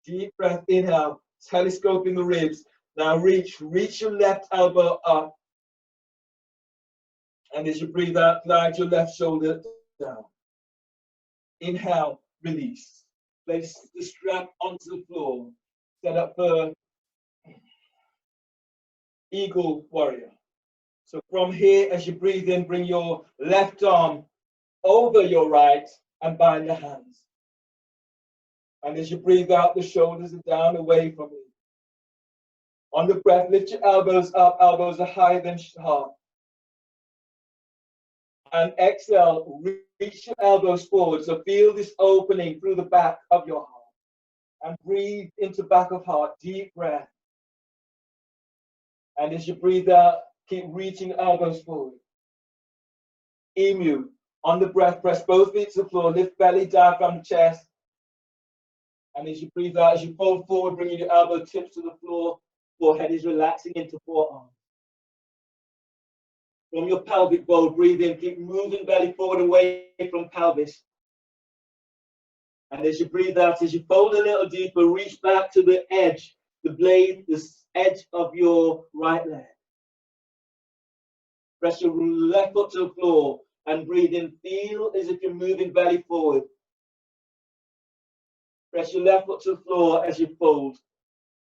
Deep breath, inhale, telescoping the ribs. Now reach your left elbow up. And as you breathe out, glide your left shoulder down. Inhale, release. Place the strap onto the floor. Set up for eagle warrior. So from here, as you breathe in, bring your left arm over your right and bind the hands. And as you breathe out, the shoulders are down away from you. On the breath, lift your elbows up, elbows are higher than heart. And exhale, reach your elbows forward. So feel this opening through the back of your heart. And breathe into back of heart, deep breath. And as you breathe out, keep reaching elbows forward. Emu. On the breath, press both feet to the floor, lift belly down from the chest. And as you breathe out, as you fold forward, bringing your elbow tips to the floor, forehead is relaxing into forearms. From your pelvic bowl, breathe in, keep moving belly forward away from pelvis. And as you breathe out, as you fold a little deeper, reach back to the edge, the blade, the edge of your right leg. Press your left foot to the floor and breathe in. Feel as if you're moving belly forward. Press your left foot to the floor as you fold.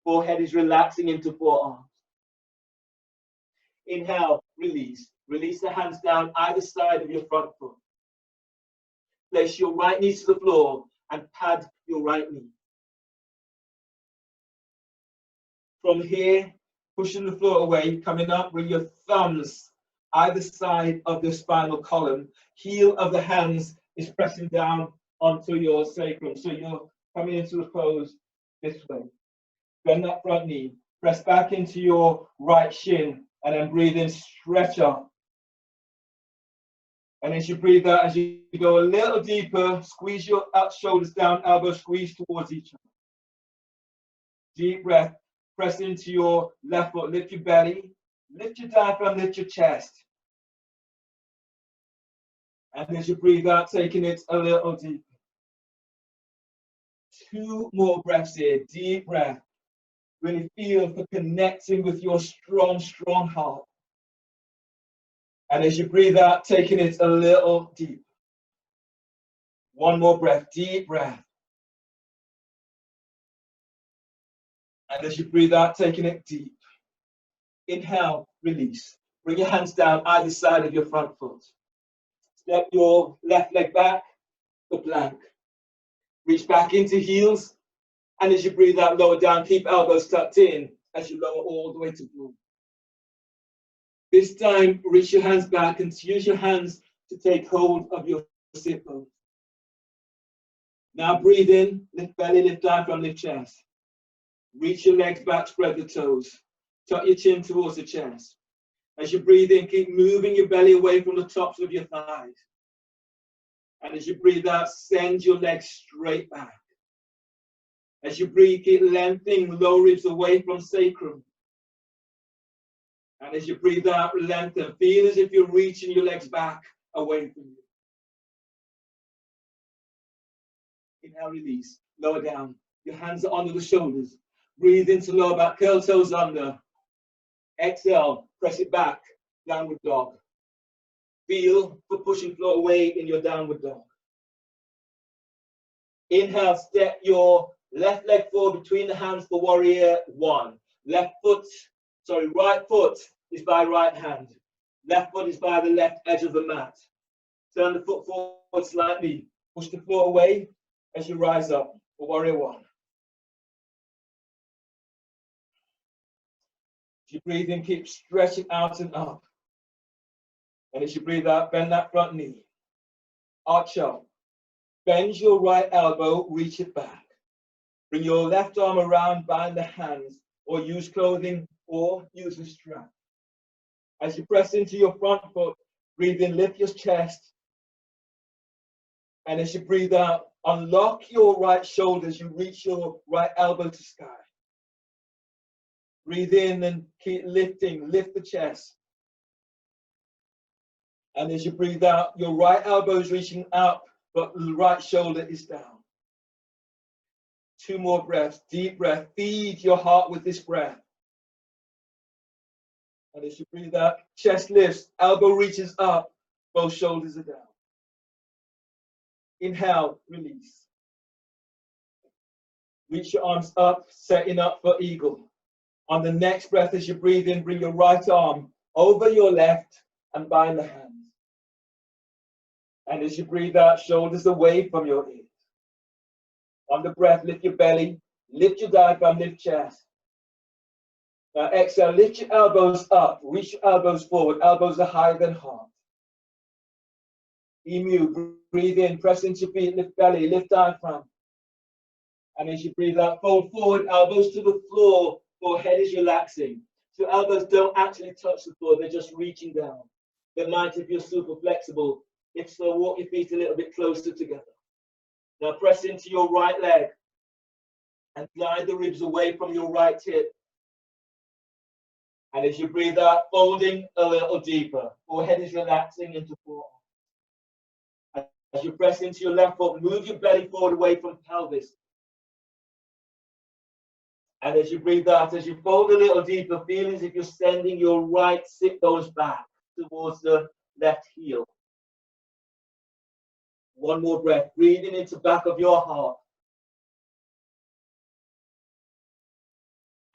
Forehead is relaxing into forearms. Inhale, release. Release the hands down either side of your front foot. Place your right knee to the floor and pad your right knee. From here, pushing the floor away, coming up, bring your thumbs either side of your spinal column. Heel of the hands is pressing down onto your sacrum. So you're coming into the pose this way. Bend that front knee. Press back into your right shin and then breathe in, stretch up. And as you breathe out, as you go a little deeper, squeeze your shoulders down, elbows squeeze towards each other. Deep breath. Press into your left foot, lift your belly, lift your diaphragm, lift your chest. And as you breathe out, taking it a little deeper. 2 more breaths here, deep breath. Really feel for connecting with your strong, strong heart. And as you breathe out, taking it a little deeper. 1 more breath, deep breath. And as you breathe out, taking it deep. Inhale, release. Bring your hands down either side of your front foot. Step your left leg back, the plank. Reach back into heels. And as you breathe out, lower down, keep elbows tucked in as you lower all the way to blue. This time, reach your hands back and use your hands to take hold of your sit bones. Now breathe in, lift belly, lift diaphragm, lift chest. Reach your legs back, spread the toes. Tuck your chin towards the chest. As you breathe in, keep moving your belly away from the tops of your thighs. And as you breathe out, send your legs straight back. As you breathe, keep lengthening lower ribs away from sacrum. And as you breathe out, lengthen. Feel as if you're reaching your legs back away from you. Inhale, release. Lower down. Your hands are under the shoulders. Breathe into lower back, curl toes under. Exhale, press it back, downward dog. Feel for pushing floor away in your downward dog. Inhale, step your left leg forward between the hands for warrior 1. Right foot is by right hand. Left foot is by the left edge of the mat. Turn the foot forward slightly. Push the floor away as you rise up for warrior one. As you breathe in, keep stretching out and up. And as you breathe out, bend that front knee. Arch up. Bend your right elbow, reach it back. Bring your left arm around, bind the hands, or use clothing, or use a strap. As you press into your front foot, breathe in, lift your chest. And as you breathe out, unlock your right shoulders, you reach your right elbow to sky. Breathe in and keep lifting, lift the chest. And as you breathe out, your right elbow is reaching up, but the right shoulder is down. 2 more breaths, deep breath. Feed your heart with this breath. And as you breathe out, chest lifts, elbow reaches up, both shoulders are down. Inhale, release. Reach your arms up, setting up for eagle. On the next breath, as you breathe in, bring your right arm over your left and bind the hands. And as you breathe out, shoulders away from your ears. On the breath, lift your belly, lift your diaphragm, lift chest. Now exhale, lift your elbows up, reach your elbows forward, elbows are higher than heart. Emu, breathe in, press into your feet, lift belly, lift diaphragm. And as you breathe out, fold forward, elbows to the floor, forehead is relaxing. So elbows don't actually touch the floor, they're just reaching down. They might if you're super flexible. If so, walk your feet a little bit closer together. Now press into your right leg and glide the ribs away from your right hip. And as you breathe out, folding a little deeper. Forehead is relaxing into forearm. As you press into your left foot, move your belly forward away from pelvis. And as you breathe out, as you fold a little deeper, feel as if you're sending your right sit bones back towards the left heel. 1 more breath, breathing into the back of your heart.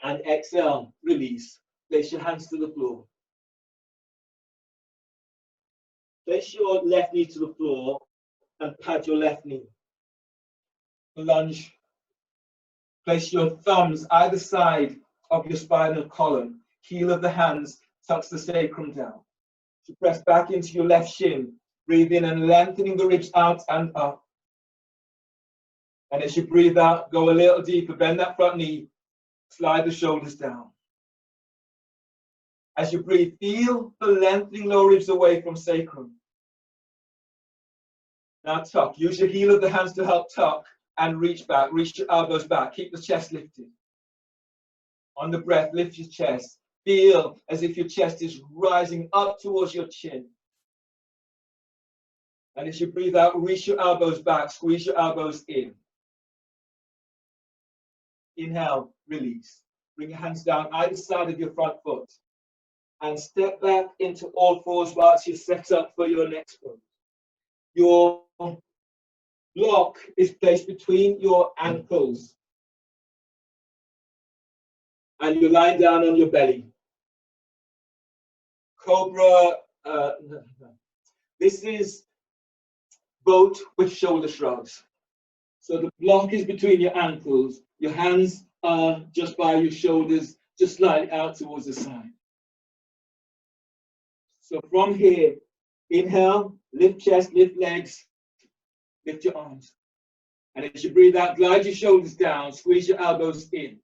And exhale, release. Place your hands to the floor. Place your left knee to the floor and pat your left knee. Lunge. Place your thumbs either side of your spinal column. Heel of the hands tucks the sacrum down. So press back into your left shin. Breathe in and lengthening the ribs out and up. And as you breathe out, go a little deeper. Bend that front knee. Slide the shoulders down. As you breathe, feel the lengthening lower ribs away from sacrum. Now tuck. Use your heel of the hands to help tuck and reach back. Reach your elbows back. Keep the chest lifted. On the breath, lift your chest. Feel as if your chest is rising up towards your chin. And as you breathe out, reach your elbows back. Squeeze your elbows in. Inhale, release. Bring your hands down either side of your front foot. And step back into all fours whilst you set up for your next pose. Your block is placed between your ankles. And you're lying down on your belly. Cobra, this is boat with shoulder shrugs. So the block is between your ankles. Your hands are just by your shoulders, just slightly out towards the side. So from here, inhale, lift chest, lift legs, lift your arms. And as you breathe out, glide your shoulders down, squeeze your elbows in.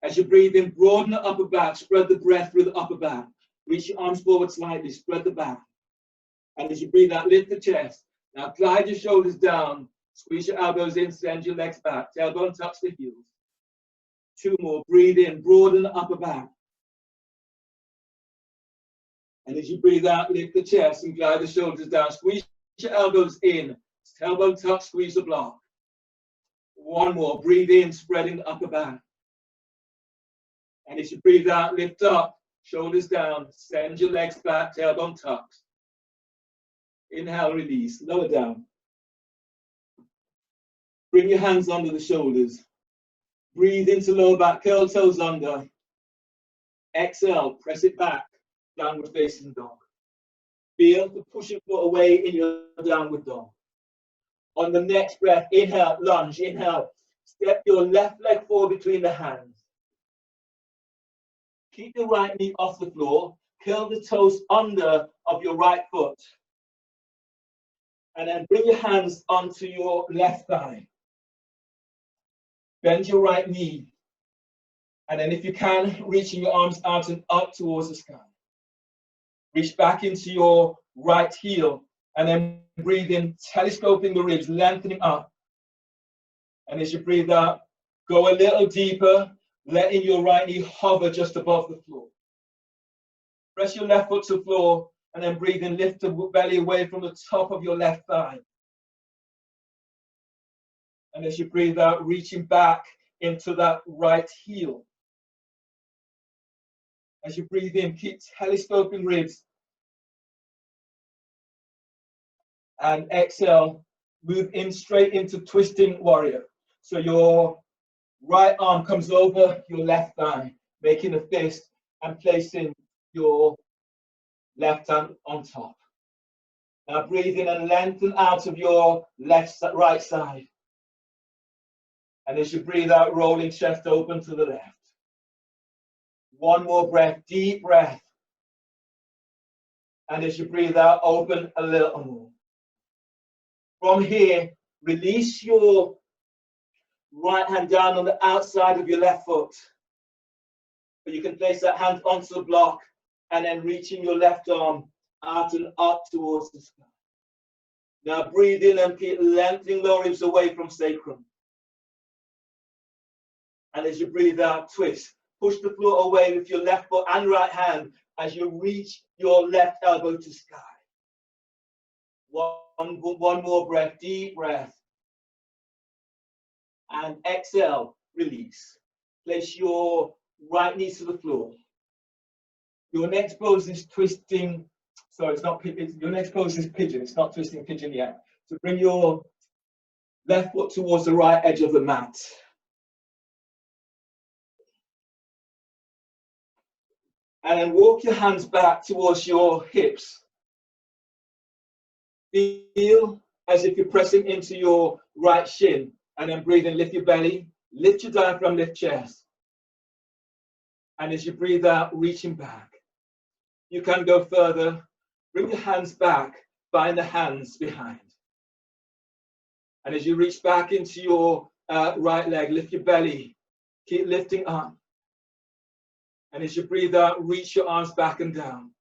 As you breathe in, broaden the upper back, spread the breath through the upper back. Reach your arms forward slightly, spread the back. And as you breathe out, lift the chest. Now glide your shoulders down, squeeze your elbows in, send your legs back. Tailbone tucks the heels. 2 more, breathe in, broaden the upper back. And as you breathe out, lift the chest and glide the shoulders down. Squeeze your elbows in. Tailbone tuck, squeeze the block. 1 more. Breathe in, spreading the upper back. And as you breathe out, lift up, shoulders down. Send your legs back, tailbone tucks. Inhale, release. Lower down. Bring your hands under the shoulders. Breathe into lower back, curl toes under. Exhale, press it back. Downward facing dog. Feel the pushing foot away in your downward dog. On the next breath, inhale, lunge, inhale. Step your left leg forward between the hands. Keep your right knee off the floor. Curl the toes under of your right foot. And then bring your hands onto your left thigh. Bend your right knee. And then if you can, reaching your arms out and up towards the sky. Reach back into your right heel. And then breathe in, telescoping the ribs, lengthening up. And as you breathe out, go a little deeper, letting your right knee hover just above the floor. Press your left foot to the floor, and then breathe in, lift the belly away from the top of your left thigh. And as you breathe out, reaching back into that right heel. As you breathe in, keep telescoping ribs. And exhale, move in straight into twisting warrior. So your right arm comes over your left thigh, making a fist and placing your left hand on top. Now breathe in and lengthen out of your right side. And as you breathe out, rolling chest open to the left. One more breath, deep breath. And as you breathe out, open a little more. From here, release your right hand down on the outside of your left foot. But you can place that hand onto the block and then reaching your left arm out and up towards the sky. Now breathe in and keep lengthening lower ribs away from sacrum. And as you breathe out, twist. Push the floor away with your left foot and right hand as you reach your left elbow to sky. One more breath, deep breath. And exhale, release. Place your right knee to the floor. Your next pose is twisting. Sorry, it's not pigeon. Your next pose is pigeon. It's not twisting pigeon yet. So bring your left foot towards the right edge of the mat. And then walk your hands back towards your hips. Feel as if you're pressing into your right shin. And then breathe in, lift your belly, lift your diaphragm, lift chest. And as you breathe out, reaching back. You can go further. Bring your hands back, bind the hands behind. And as you reach back into your right leg, lift your belly, keep lifting up. And as you breathe out, reach your arms back and down.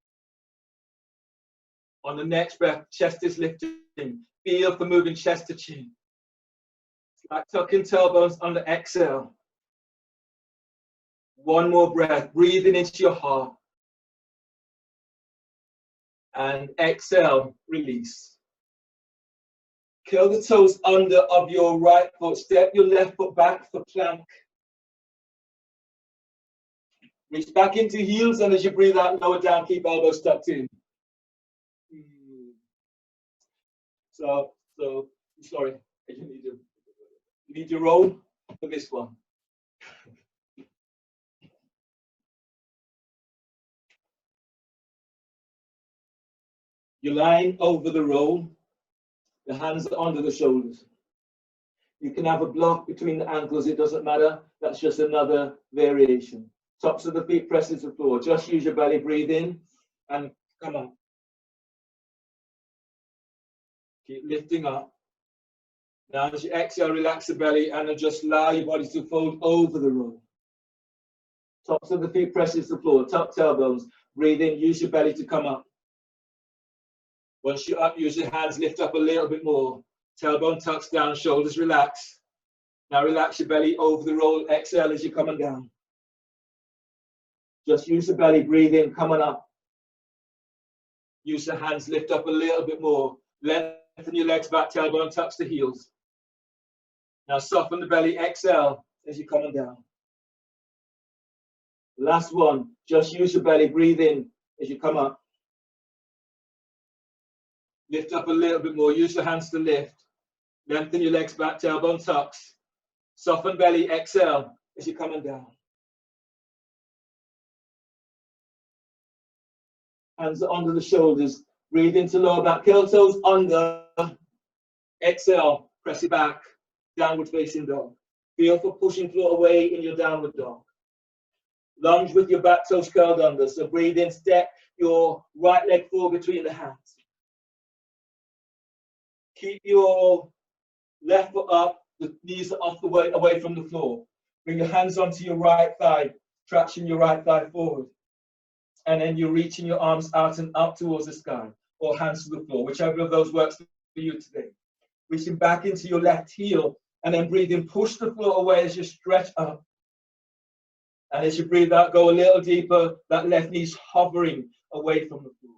On the next breath, chest is lifting. Feel for moving chest to chin. It's like tucking tailbones on the exhale. One more breath, breathing into your heart. And exhale, release. Curl the toes under of your right foot. Step your left foot back for plank. Reach back into heels, and as you breathe out, lower down, keep elbows tucked in. So sorry, you need to roll for this one. You're lying over the roll, the hands are under the shoulders. You can have a block between the ankles, it doesn't matter. That's just another variation. Tops of the feet pressing to the floor. Just use your belly, breathe in, and come on. Keep lifting up. Now as you exhale, relax the belly and then just allow your body to fold over the roll. Tops of the feet pressing to the floor, tuck tailbones. Breathe in, use your belly to come up. Once you're up, use your hands, lift up a little bit more. Tailbone tucks down, shoulders relax. Now relax your belly over the roll. Exhale as you're coming down. Just use the belly, breathe in, coming up. Use the hands, lift up a little bit more. Lengthen your legs back, tailbone tucks the heels. Now soften the belly, exhale as you're coming down. Last one, just use your belly, breathe in as you come up. Lift up a little bit more, use the hands to lift. Lengthen your legs back, tailbone tucks. Soften belly, exhale as you're coming down. Hands are under the shoulders. Breathe into lower back, curl toes under. Exhale, press it back, downward facing dog. Feel for pushing floor away in your downward dog. Lunge with your back toes curled under. So breathe in, step your right leg forward between the hands. Keep your left foot up, the knees are off the way, away from the floor. Bring your hands onto your right thigh, traction your right thigh forward. And then you're reaching your arms out and up towards the sky, or hands to the floor, whichever of those works for you today. Reaching back into your left heel, and then breathing, push the floor away as you stretch up. And as you breathe out, go a little deeper, that left knee's hovering away from the floor.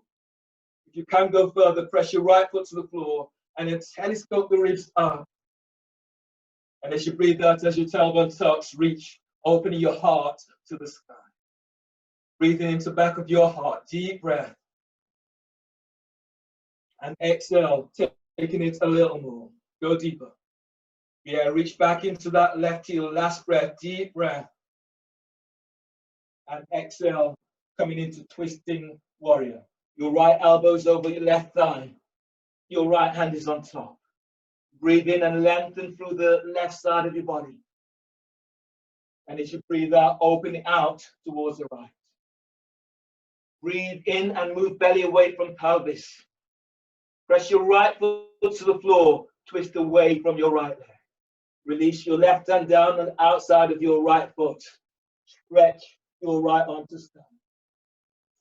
If you can go further, press your right foot to the floor, and then telescope the ribs up. And as you breathe out, as your tailbone tucks, reach, opening your heart to the sky. Breathing into the back of your heart, deep breath. And exhale, taking it a little more. Go deeper. Yeah, reach back into that left heel, last breath, deep breath. And exhale, coming into twisting warrior. Your right elbow's over your left thigh. Your right hand is on top. Breathe in and lengthen through the left side of your body. And as you breathe out, open it out towards the right. Breathe in and move belly away from pelvis. Press your right foot to the floor, twist away from your right leg. Release your left hand down and outside of your right foot. Stretch your right arm to stand.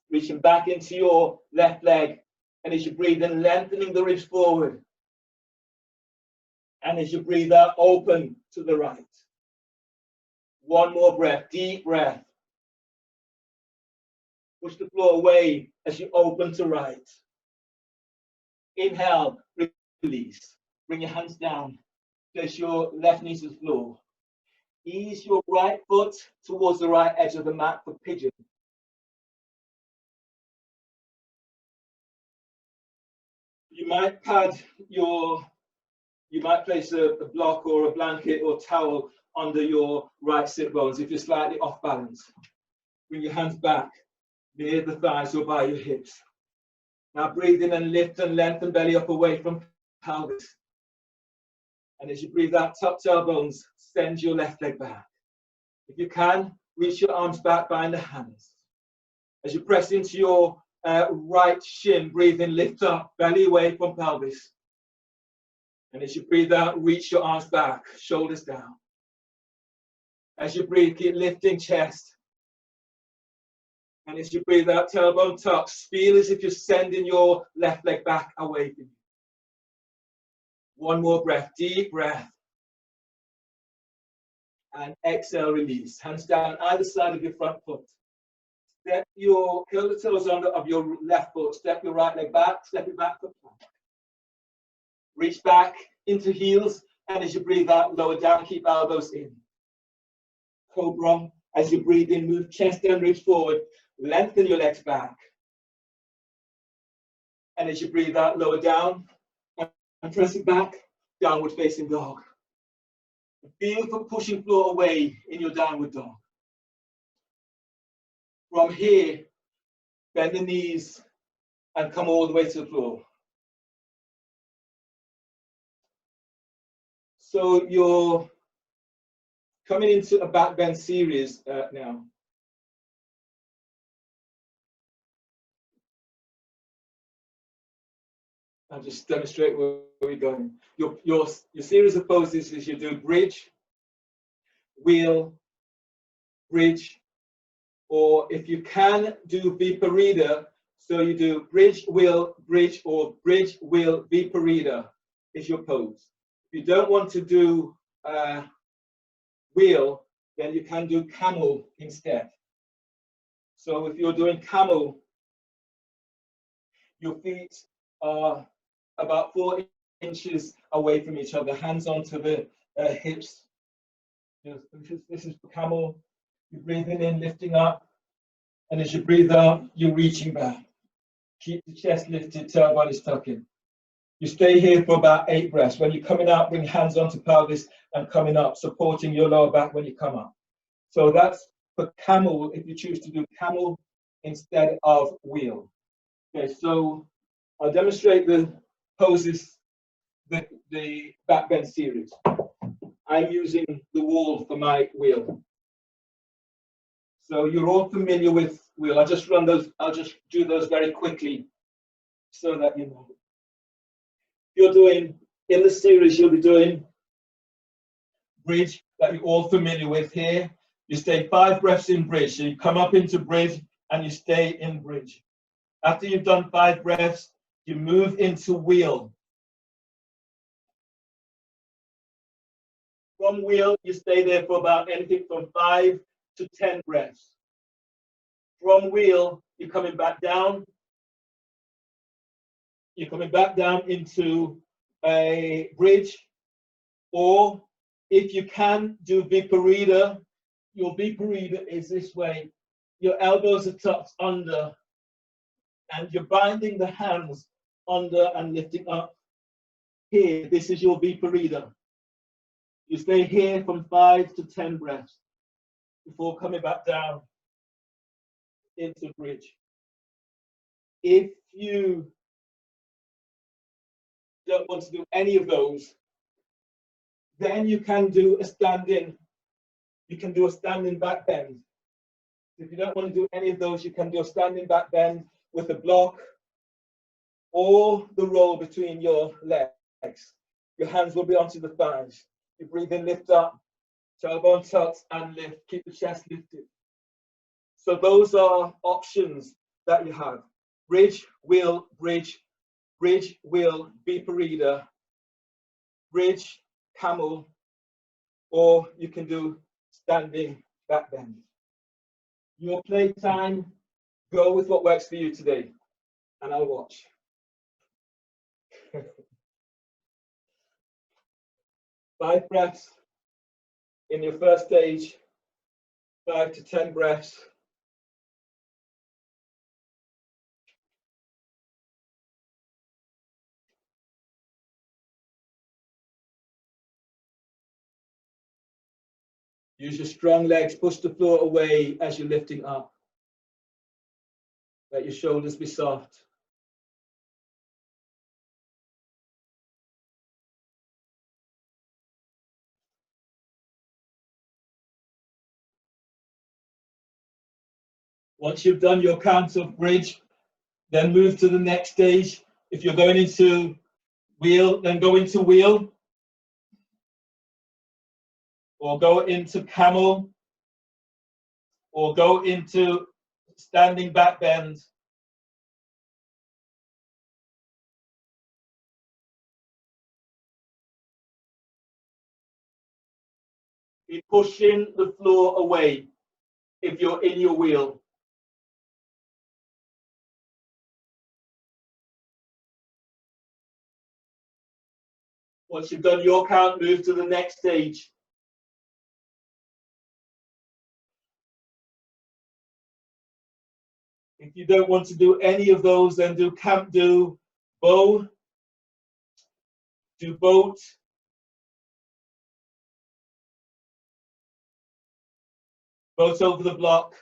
Reaching back into your left leg. And as you breathe in, lengthening the ribs forward. And as you breathe out, open to the right. One more breath, deep breath. Push the floor away as you open to right. Inhale, release. Bring your hands down. Place your left knee to the floor. Ease your right foot towards the right edge of the mat for pigeon. You might place a block or a blanket or towel under your right sit bones if you're slightly off balance. Bring your hands back near the thighs or by your hips. Now breathe in and lift and lengthen belly up away from pelvis. And as you breathe out, tuck tailbones, send your left leg back. If you can, reach your arms back behind the hands. As you press into your right shin, breathe in, lift up, belly away from pelvis. And as you breathe out, reach your arms back, shoulders down. As you breathe, keep lifting chest. And as you breathe out, tailbone tucks, feel as if you're sending your left leg back away from you. One more breath, deep breath. And exhale, release. Hands down either side of your front foot. Curl the toes under of your left foot. Step your right leg back, step it back for plank. Reach back into heels, and as you breathe out, lower down, keep elbows in. Cobra, as you breathe in, move chest and ribs forward, lengthen your legs back. And as you breathe out, lower down, and press it back, downward facing dog. Feel for pushing floor away in your downward dog. From here, bend the knees and come all the way to the floor. So you're coming into a back bend series now. I'll just demonstrate where we're going. Your series of poses is you do bridge, wheel, bridge, or if you can do viparita, so you do bridge, wheel, bridge, or bridge, wheel, viparita is your pose. If you don't want to do wheel, then you can do camel instead. So if you're doing camel, your feet are about 4 inches away from each other, hands onto the hips. This is camel. You're breathing in, lifting up, and as you breathe out, you're reaching back. Keep the chest lifted, tailbone is tucking. You stay here for about 8 breaths. When you're coming out, bring hands onto pelvis and coming up, supporting your lower back when you come up. So that's for camel, if you choose to do camel instead of wheel. Okay, so I'll demonstrate the poses, the back bend series. I'm using the wall for my wheel. So you're all familiar with wheel. I'll just do those very quickly so that you know. You're doing, in the series, you'll be doing bridge that you're all familiar with here. You stay 5 breaths in bridge. So you come up into bridge and you stay in bridge. After you've done 5 breaths, you move into wheel. From wheel, you stay there for about anything from 5 to 10 breaths. From wheel, you're coming back down. You're coming back down into a bridge, or if you can do viparita, your viparita is this way. Your elbows are tucked under, and you're binding the hands under and lifting up. Here, this is your viparita. You stay here from 5 to 10 breaths before coming back down into bridge. If you don't want to do any of those, then you can do a standing. You can do a standing back bend. If you don't want to do any of those, you can do a standing back bend with a block or the roll between your legs. Your hands will be onto the thighs. You breathe in, lift up, tailbone tucks and lift. Keep the chest lifted. So those are options that you have. Bridge, wheel, bridge, bridge, wheel, viparita, bridge, camel, or you can do standing back bend. Your play time, go with what works for you today, and I'll watch. 5 breaths in your first stage, 5 to 10 breaths. Use your strong legs, push the floor away as you're lifting up. Let your shoulders be soft. Once you've done your count of bridge, then move to the next stage. If you're going into wheel, then go into wheel, or go into camel, or go into standing back bend. Be pushing the floor away if you're in your wheel. Once you've done your count, move to the next stage. If you don't want to do any of those, then do bow, do boat, boat over the block,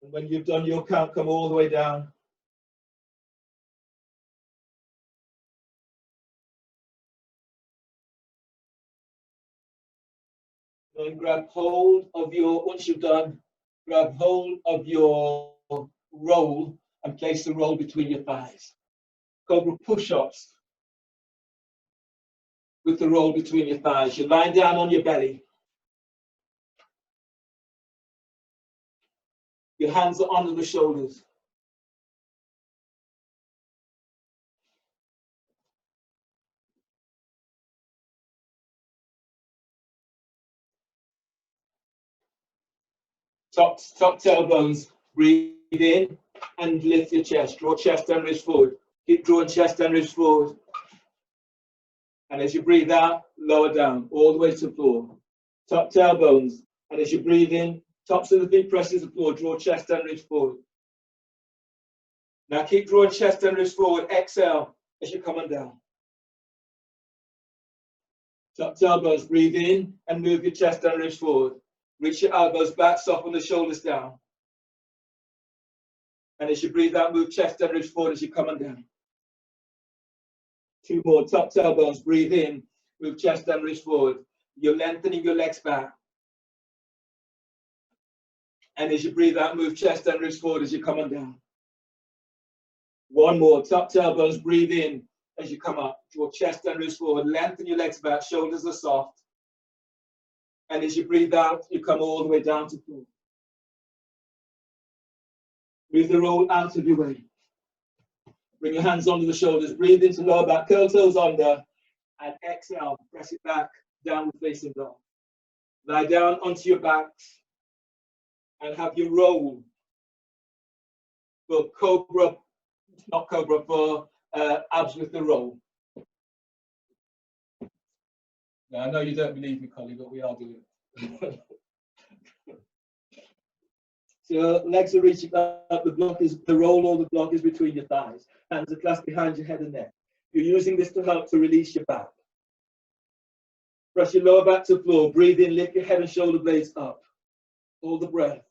and when you've done your count, come all the way down. Then grab hold of your, once you've done, grab hold of your roll and place the roll between your thighs. Cobra push-ups with the roll between your thighs. You're lying down on your belly. Your hands are under the shoulders. Top tailbones. Breathe in and lift your chest. Draw chest and ribs forward. Keep drawing chest and ribs forward. And as you breathe out, lower down, all the way to the floor. Top tailbones. And as you breathe in, tops of the feet presses the floor. Draw chest and ribs forward. Now keep drawing chest and ribs forward. Exhale as you come on down. Top tailbones. Breathe in and move your chest and ribs forward. Reach your elbows back, soften the shoulders down. And as you breathe out, move chest and ribs forward as you come on down. 2 more, top tailbones, breathe in, move chest and ribs forward. You're lengthening your legs back. And as you breathe out, move chest and ribs forward as you come on down. 1 more, top tailbones, breathe in as you come up. Draw chest and ribs forward, lengthen your legs back, shoulders are soft. And as you breathe out, you come all the way down to floor. Move the roll out of your way. Bring your hands onto the shoulders, breathe into lower back, curl toes under, and exhale, press it back, downward facing dog. Lie down onto your backs and have your roll for cobra, not cobra, for abs with the roll. Now, I know you don't believe me, Collie, but we are doing it. So legs are reaching up, the roll or the block is between your thighs. Hands are clasped behind your head and neck. You're using this to help to release your back. Press your lower back to the floor. Breathe in, lift your head and shoulder blades up. Hold the breath.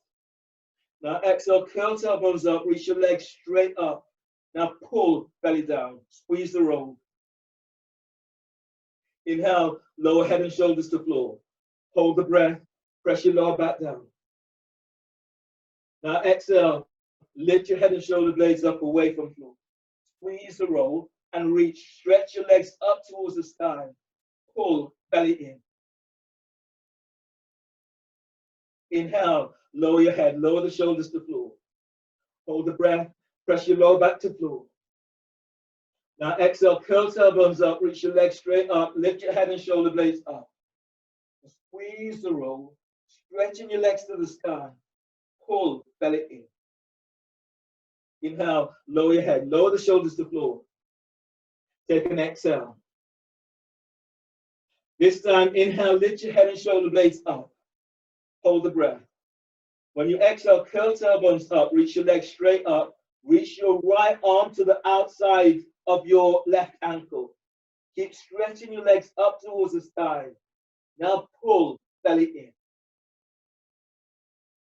Now exhale, curl tailbones up, reach your legs straight up. Now pull belly down, squeeze the roll. Inhale, lower head and shoulders to floor. Hold the breath, press your lower back down. Now exhale, lift your head and shoulder blades up away from floor. Squeeze the roll and reach, stretch your legs up towards the sky. Pull belly in. Inhale, lower your head, lower the shoulders to floor. Hold the breath, press your lower back to floor. Now exhale, curl tailbones up, reach your legs straight up, lift your head and shoulder blades up. Squeeze the roll, stretching your legs to the sky. Pull belly in. Inhale, lower your head, lower the shoulders to floor. Take an exhale. This time, inhale, lift your head and shoulder blades up. Hold the breath. When you exhale, curl tailbones up, reach your legs straight up. Reach your right arm to the outside of your left ankle. Keep stretching your legs up towards the sky. Now pull belly in.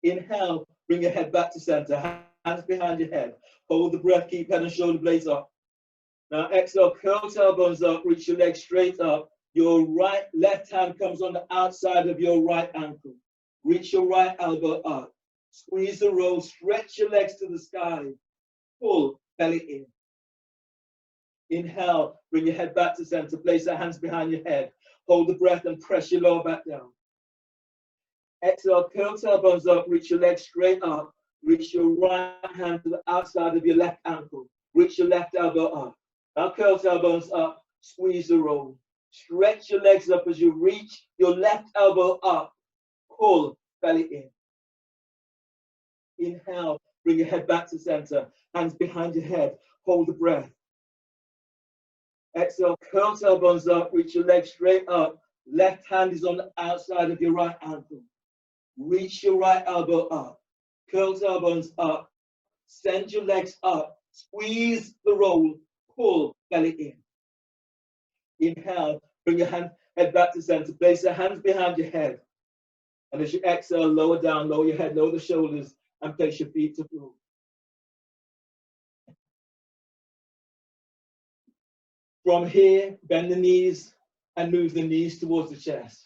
Inhale, bring your head back to center, hands behind your head. Hold the breath, keep head and shoulder blades up. Now exhale, curl tailbones up, reach your legs straight up. Your left hand comes on the outside of your right ankle. Reach your right elbow up. Squeeze the roll, stretch your legs to the sky. Pull belly in. Inhale, bring your head back to center, place your hands behind your head. Hold the breath and press your lower back down. Exhale, curl tailbones up, reach your legs straight up. Reach your right hand to the outside of your left ankle. Reach your left elbow up. Now curl tailbones up, squeeze the roll. Stretch your legs up as you reach your left elbow up. Pull belly in. Inhale, bring your head back to center, hands behind your head. Hold the breath. Exhale, curl tailbones up, reach your legs straight up. Left hand is on the outside of your right ankle. Reach your right elbow up. Curl tailbones up. Send your legs up. Squeeze the roll. Pull belly in. Inhale, bring your head back to center. Place your hands behind your head. And as you exhale, lower down, lower your head, lower the shoulders, and place your feet to the floor. From here, bend the knees and move the knees towards the chest.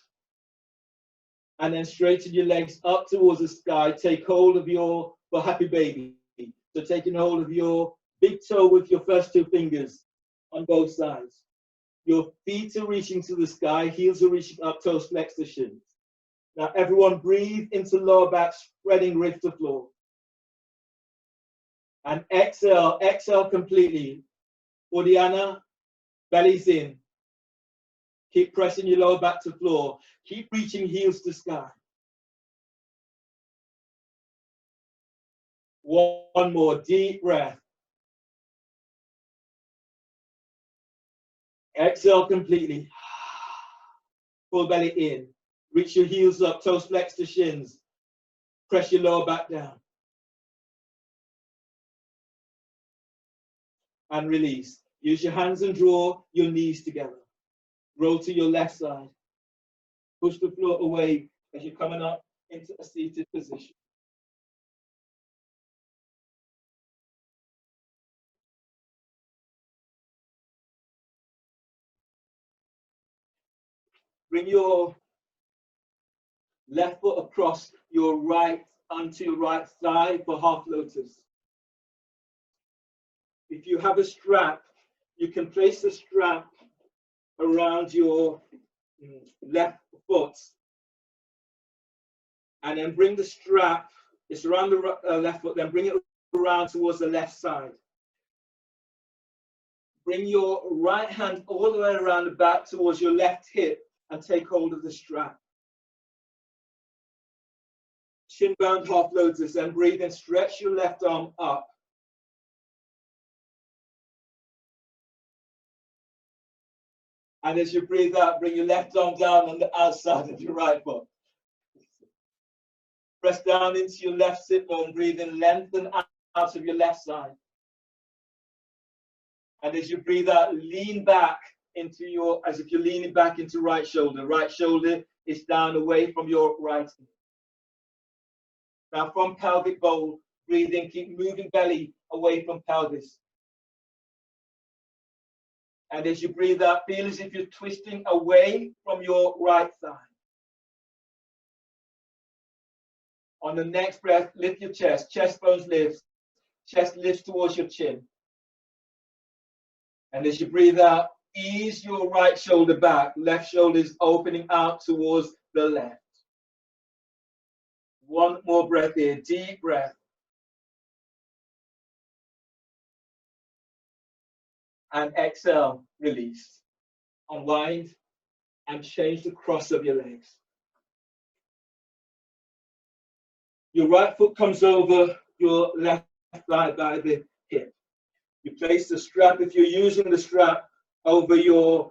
And then straighten your legs up towards the sky. Take hold of your happy baby. So taking hold of your big toe with your first 2 fingers on both sides. Your feet are reaching to the sky, heels are reaching up, toes flex to shins. Now everyone breathe into lower back, spreading ribs to floor. And exhale, exhale completely. Uddiyana, belly's in. Keep pressing your lower back to floor. Keep reaching heels to sky. One more deep breath. Exhale completely. Full belly in. Reach your heels up, toes flex to shins. Press your lower back down. And release. Use your hands and draw your knees together. Roll to your left side. Push the floor away as you're coming up into a seated position. Bring your left foot across your right onto your right side for half lotus. If you have a strap, you can place the strap around your left foot and then bring the strap, it's around the left foot, then bring it around towards the left side. Bring your right hand all the way around the back towards your left hip and take hold of the strap. Chin bound half lotus and breathe and stretch your left arm up. And as you breathe out, bring your left arm down on the outside of your right foot. Press down into your left sit bone, breathe in, lengthen out of your left side. And as you breathe out, lean back into your, as if you're leaning back into right shoulder. Right shoulder is down away from your right hip. Now from pelvic bowl, breathe in, keep moving belly away from pelvis. And as you breathe out, feel as if you're twisting away from your right side. On the next breath, lift your chest bones lifts, chest lifts towards your chin. And as you breathe out, ease your right shoulder back, left shoulder is opening out towards the left. One more breath here, deep breath. And exhale, release. Unwind and change the cross of your legs. Your right foot comes over your left thigh by the hip. You place the strap, if you're using the strap over your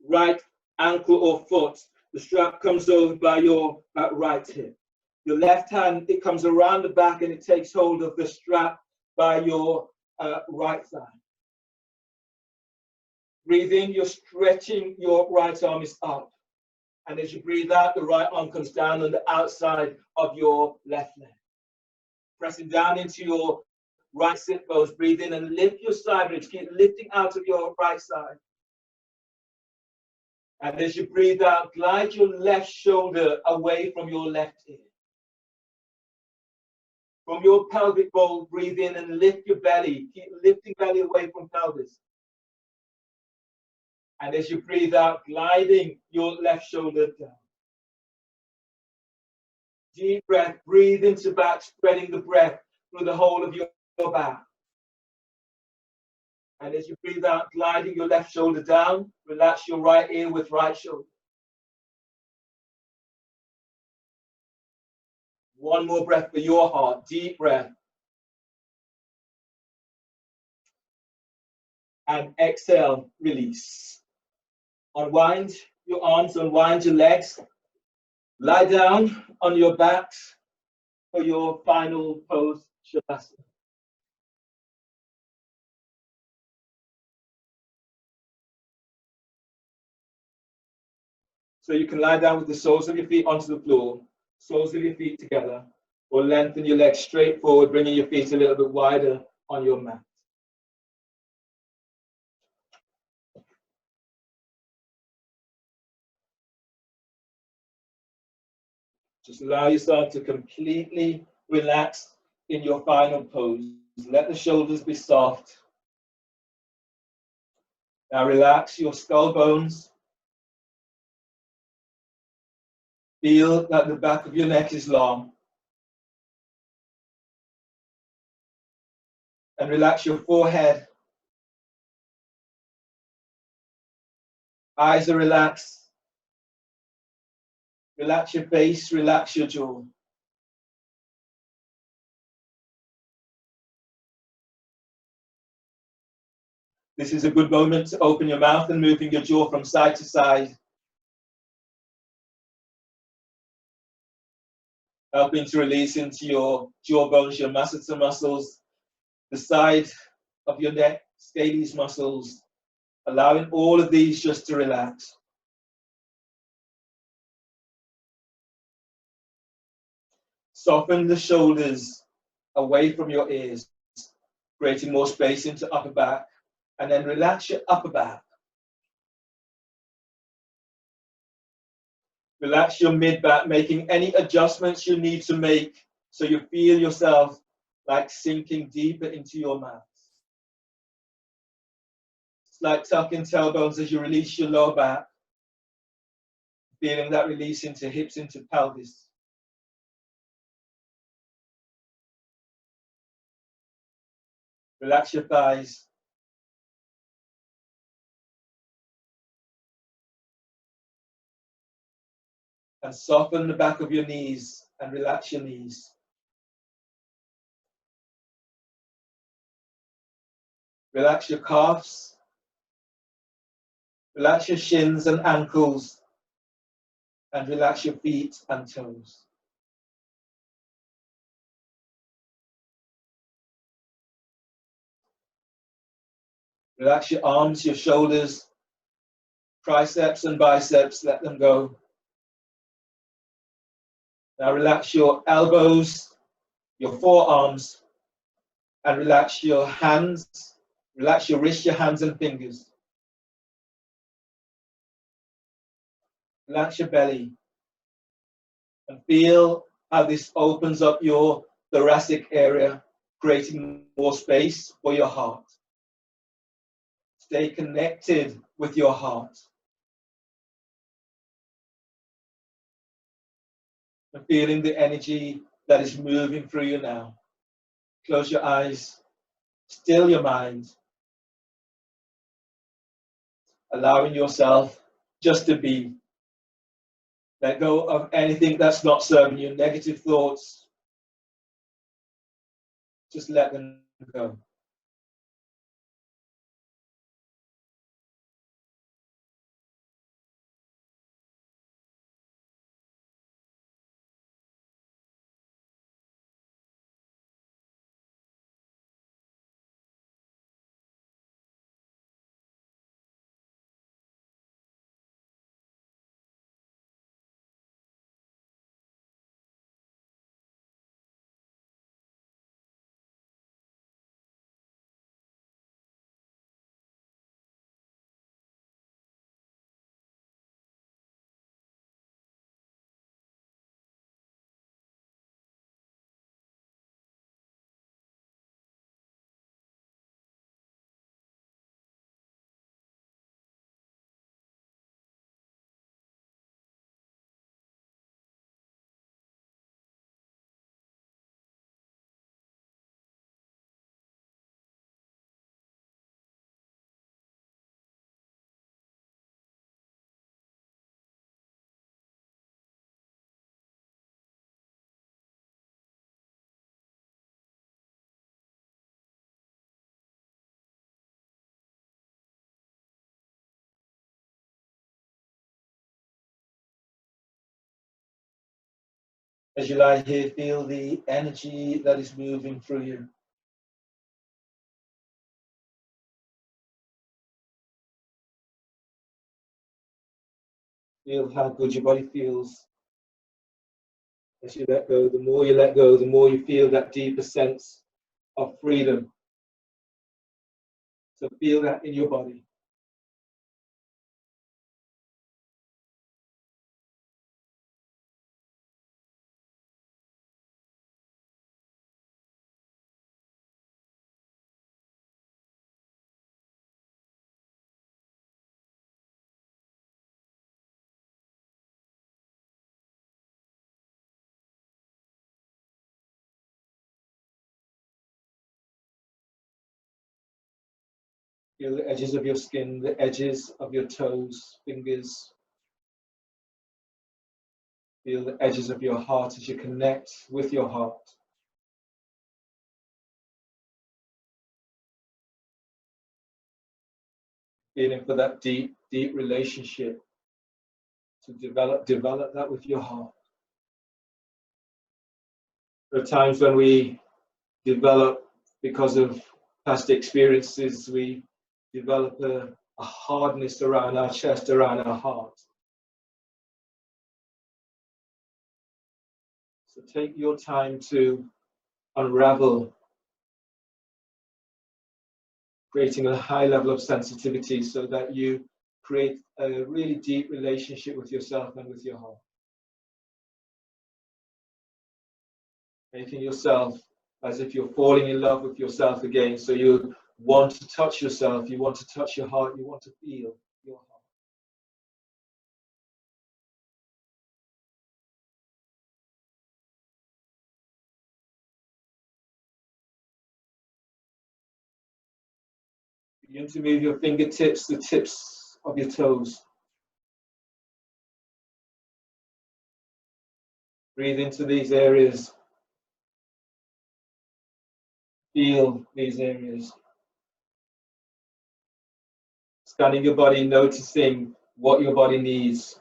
right ankle or foot, the strap comes over by your right hip. Your left hand, it comes around the back and it takes hold of the strap by your right thigh. Breathe in, you're stretching your right arm is up. And as you breathe out, the right arm comes down on the outside of your left leg. Pressing down into your right sit bones, breathe in and lift your side ribs. Keep lifting out of your right side. And as you breathe out, glide your left shoulder away from your left ear. From your pelvic bowl, breathe in and lift your belly. Keep lifting belly away from pelvis. And as you breathe out, gliding your left shoulder down. Deep breath, breathe into back, spreading the breath through the whole of your back. And as you breathe out, gliding your left shoulder down, relax your right ear with right shoulder. One more breath for your heart, deep breath. And exhale, release. Unwind your arms, unwind your legs. Lie down on your backs for your final pose, Shavasana. So you can lie down with the soles of your feet onto the floor, soles of your feet together, or lengthen your legs straight forward, bringing your feet a little bit wider on your mat. Just allow yourself to completely relax in your final pose. Let the shoulders be soft. Now relax your skull bones. Feel that the back of your neck is long. And relax your forehead. Eyes are relaxed. Relax your face, relax your jaw. This is a good moment to open your mouth and moving your jaw from side to side. Helping to release into your jaw bones, your masseter muscles, the side of your neck, scaly muscles, allowing all of these just to relax. Soften the shoulders away from your ears, creating more space into upper back, and then relax your upper back. Relax your mid back, making any adjustments you need to make so you feel yourself like sinking deeper into your mat. It's like tucking tailbones as you release your lower back, feeling that release into hips, into pelvis. Relax your thighs. And soften the back of your knees and relax your knees. Relax your calves. Relax your shins and ankles. And relax your feet and toes. Relax your arms, your shoulders, triceps and biceps, let them go. Now relax your elbows, your forearms, and relax your hands. Relax your wrists, your hands and fingers. Relax your belly. And feel how this opens up your thoracic area, creating more space for your heart. Stay connected with your heart. And feeling the energy that is moving through you now. Close your eyes, still your mind, allowing yourself just to be. Let go of anything that's not serving you, negative thoughts. Just let them go. As you lie here, feel the energy that is moving through you. Feel how good your body feels. As you let go, the more you let go, the more you feel that deeper sense of freedom. So feel that in your body. Feel the edges of your skin, the edges of your toes, fingers. Feel the edges of your heart as you connect with your heart. Feeling for that deep, deep relationship to develop that with your heart. There are times when we develop, because of past experiences, we develop a hardness around our chest, around our heart. So take your time to unravel, creating a high level of sensitivity so that you create a really deep relationship with yourself and with your heart. Making yourself as if you're falling in love with yourself again. So you want to touch yourself, you want to touch your heart, you want to feel your heart. Begin to move your fingertips, the tips of your toes. Breathe into these areas. Feel these areas. Scanning your body, noticing what your body needs.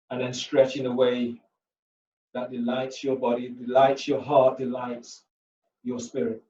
And then stretch in a way that delights your body, delights your heart, delights your spirit.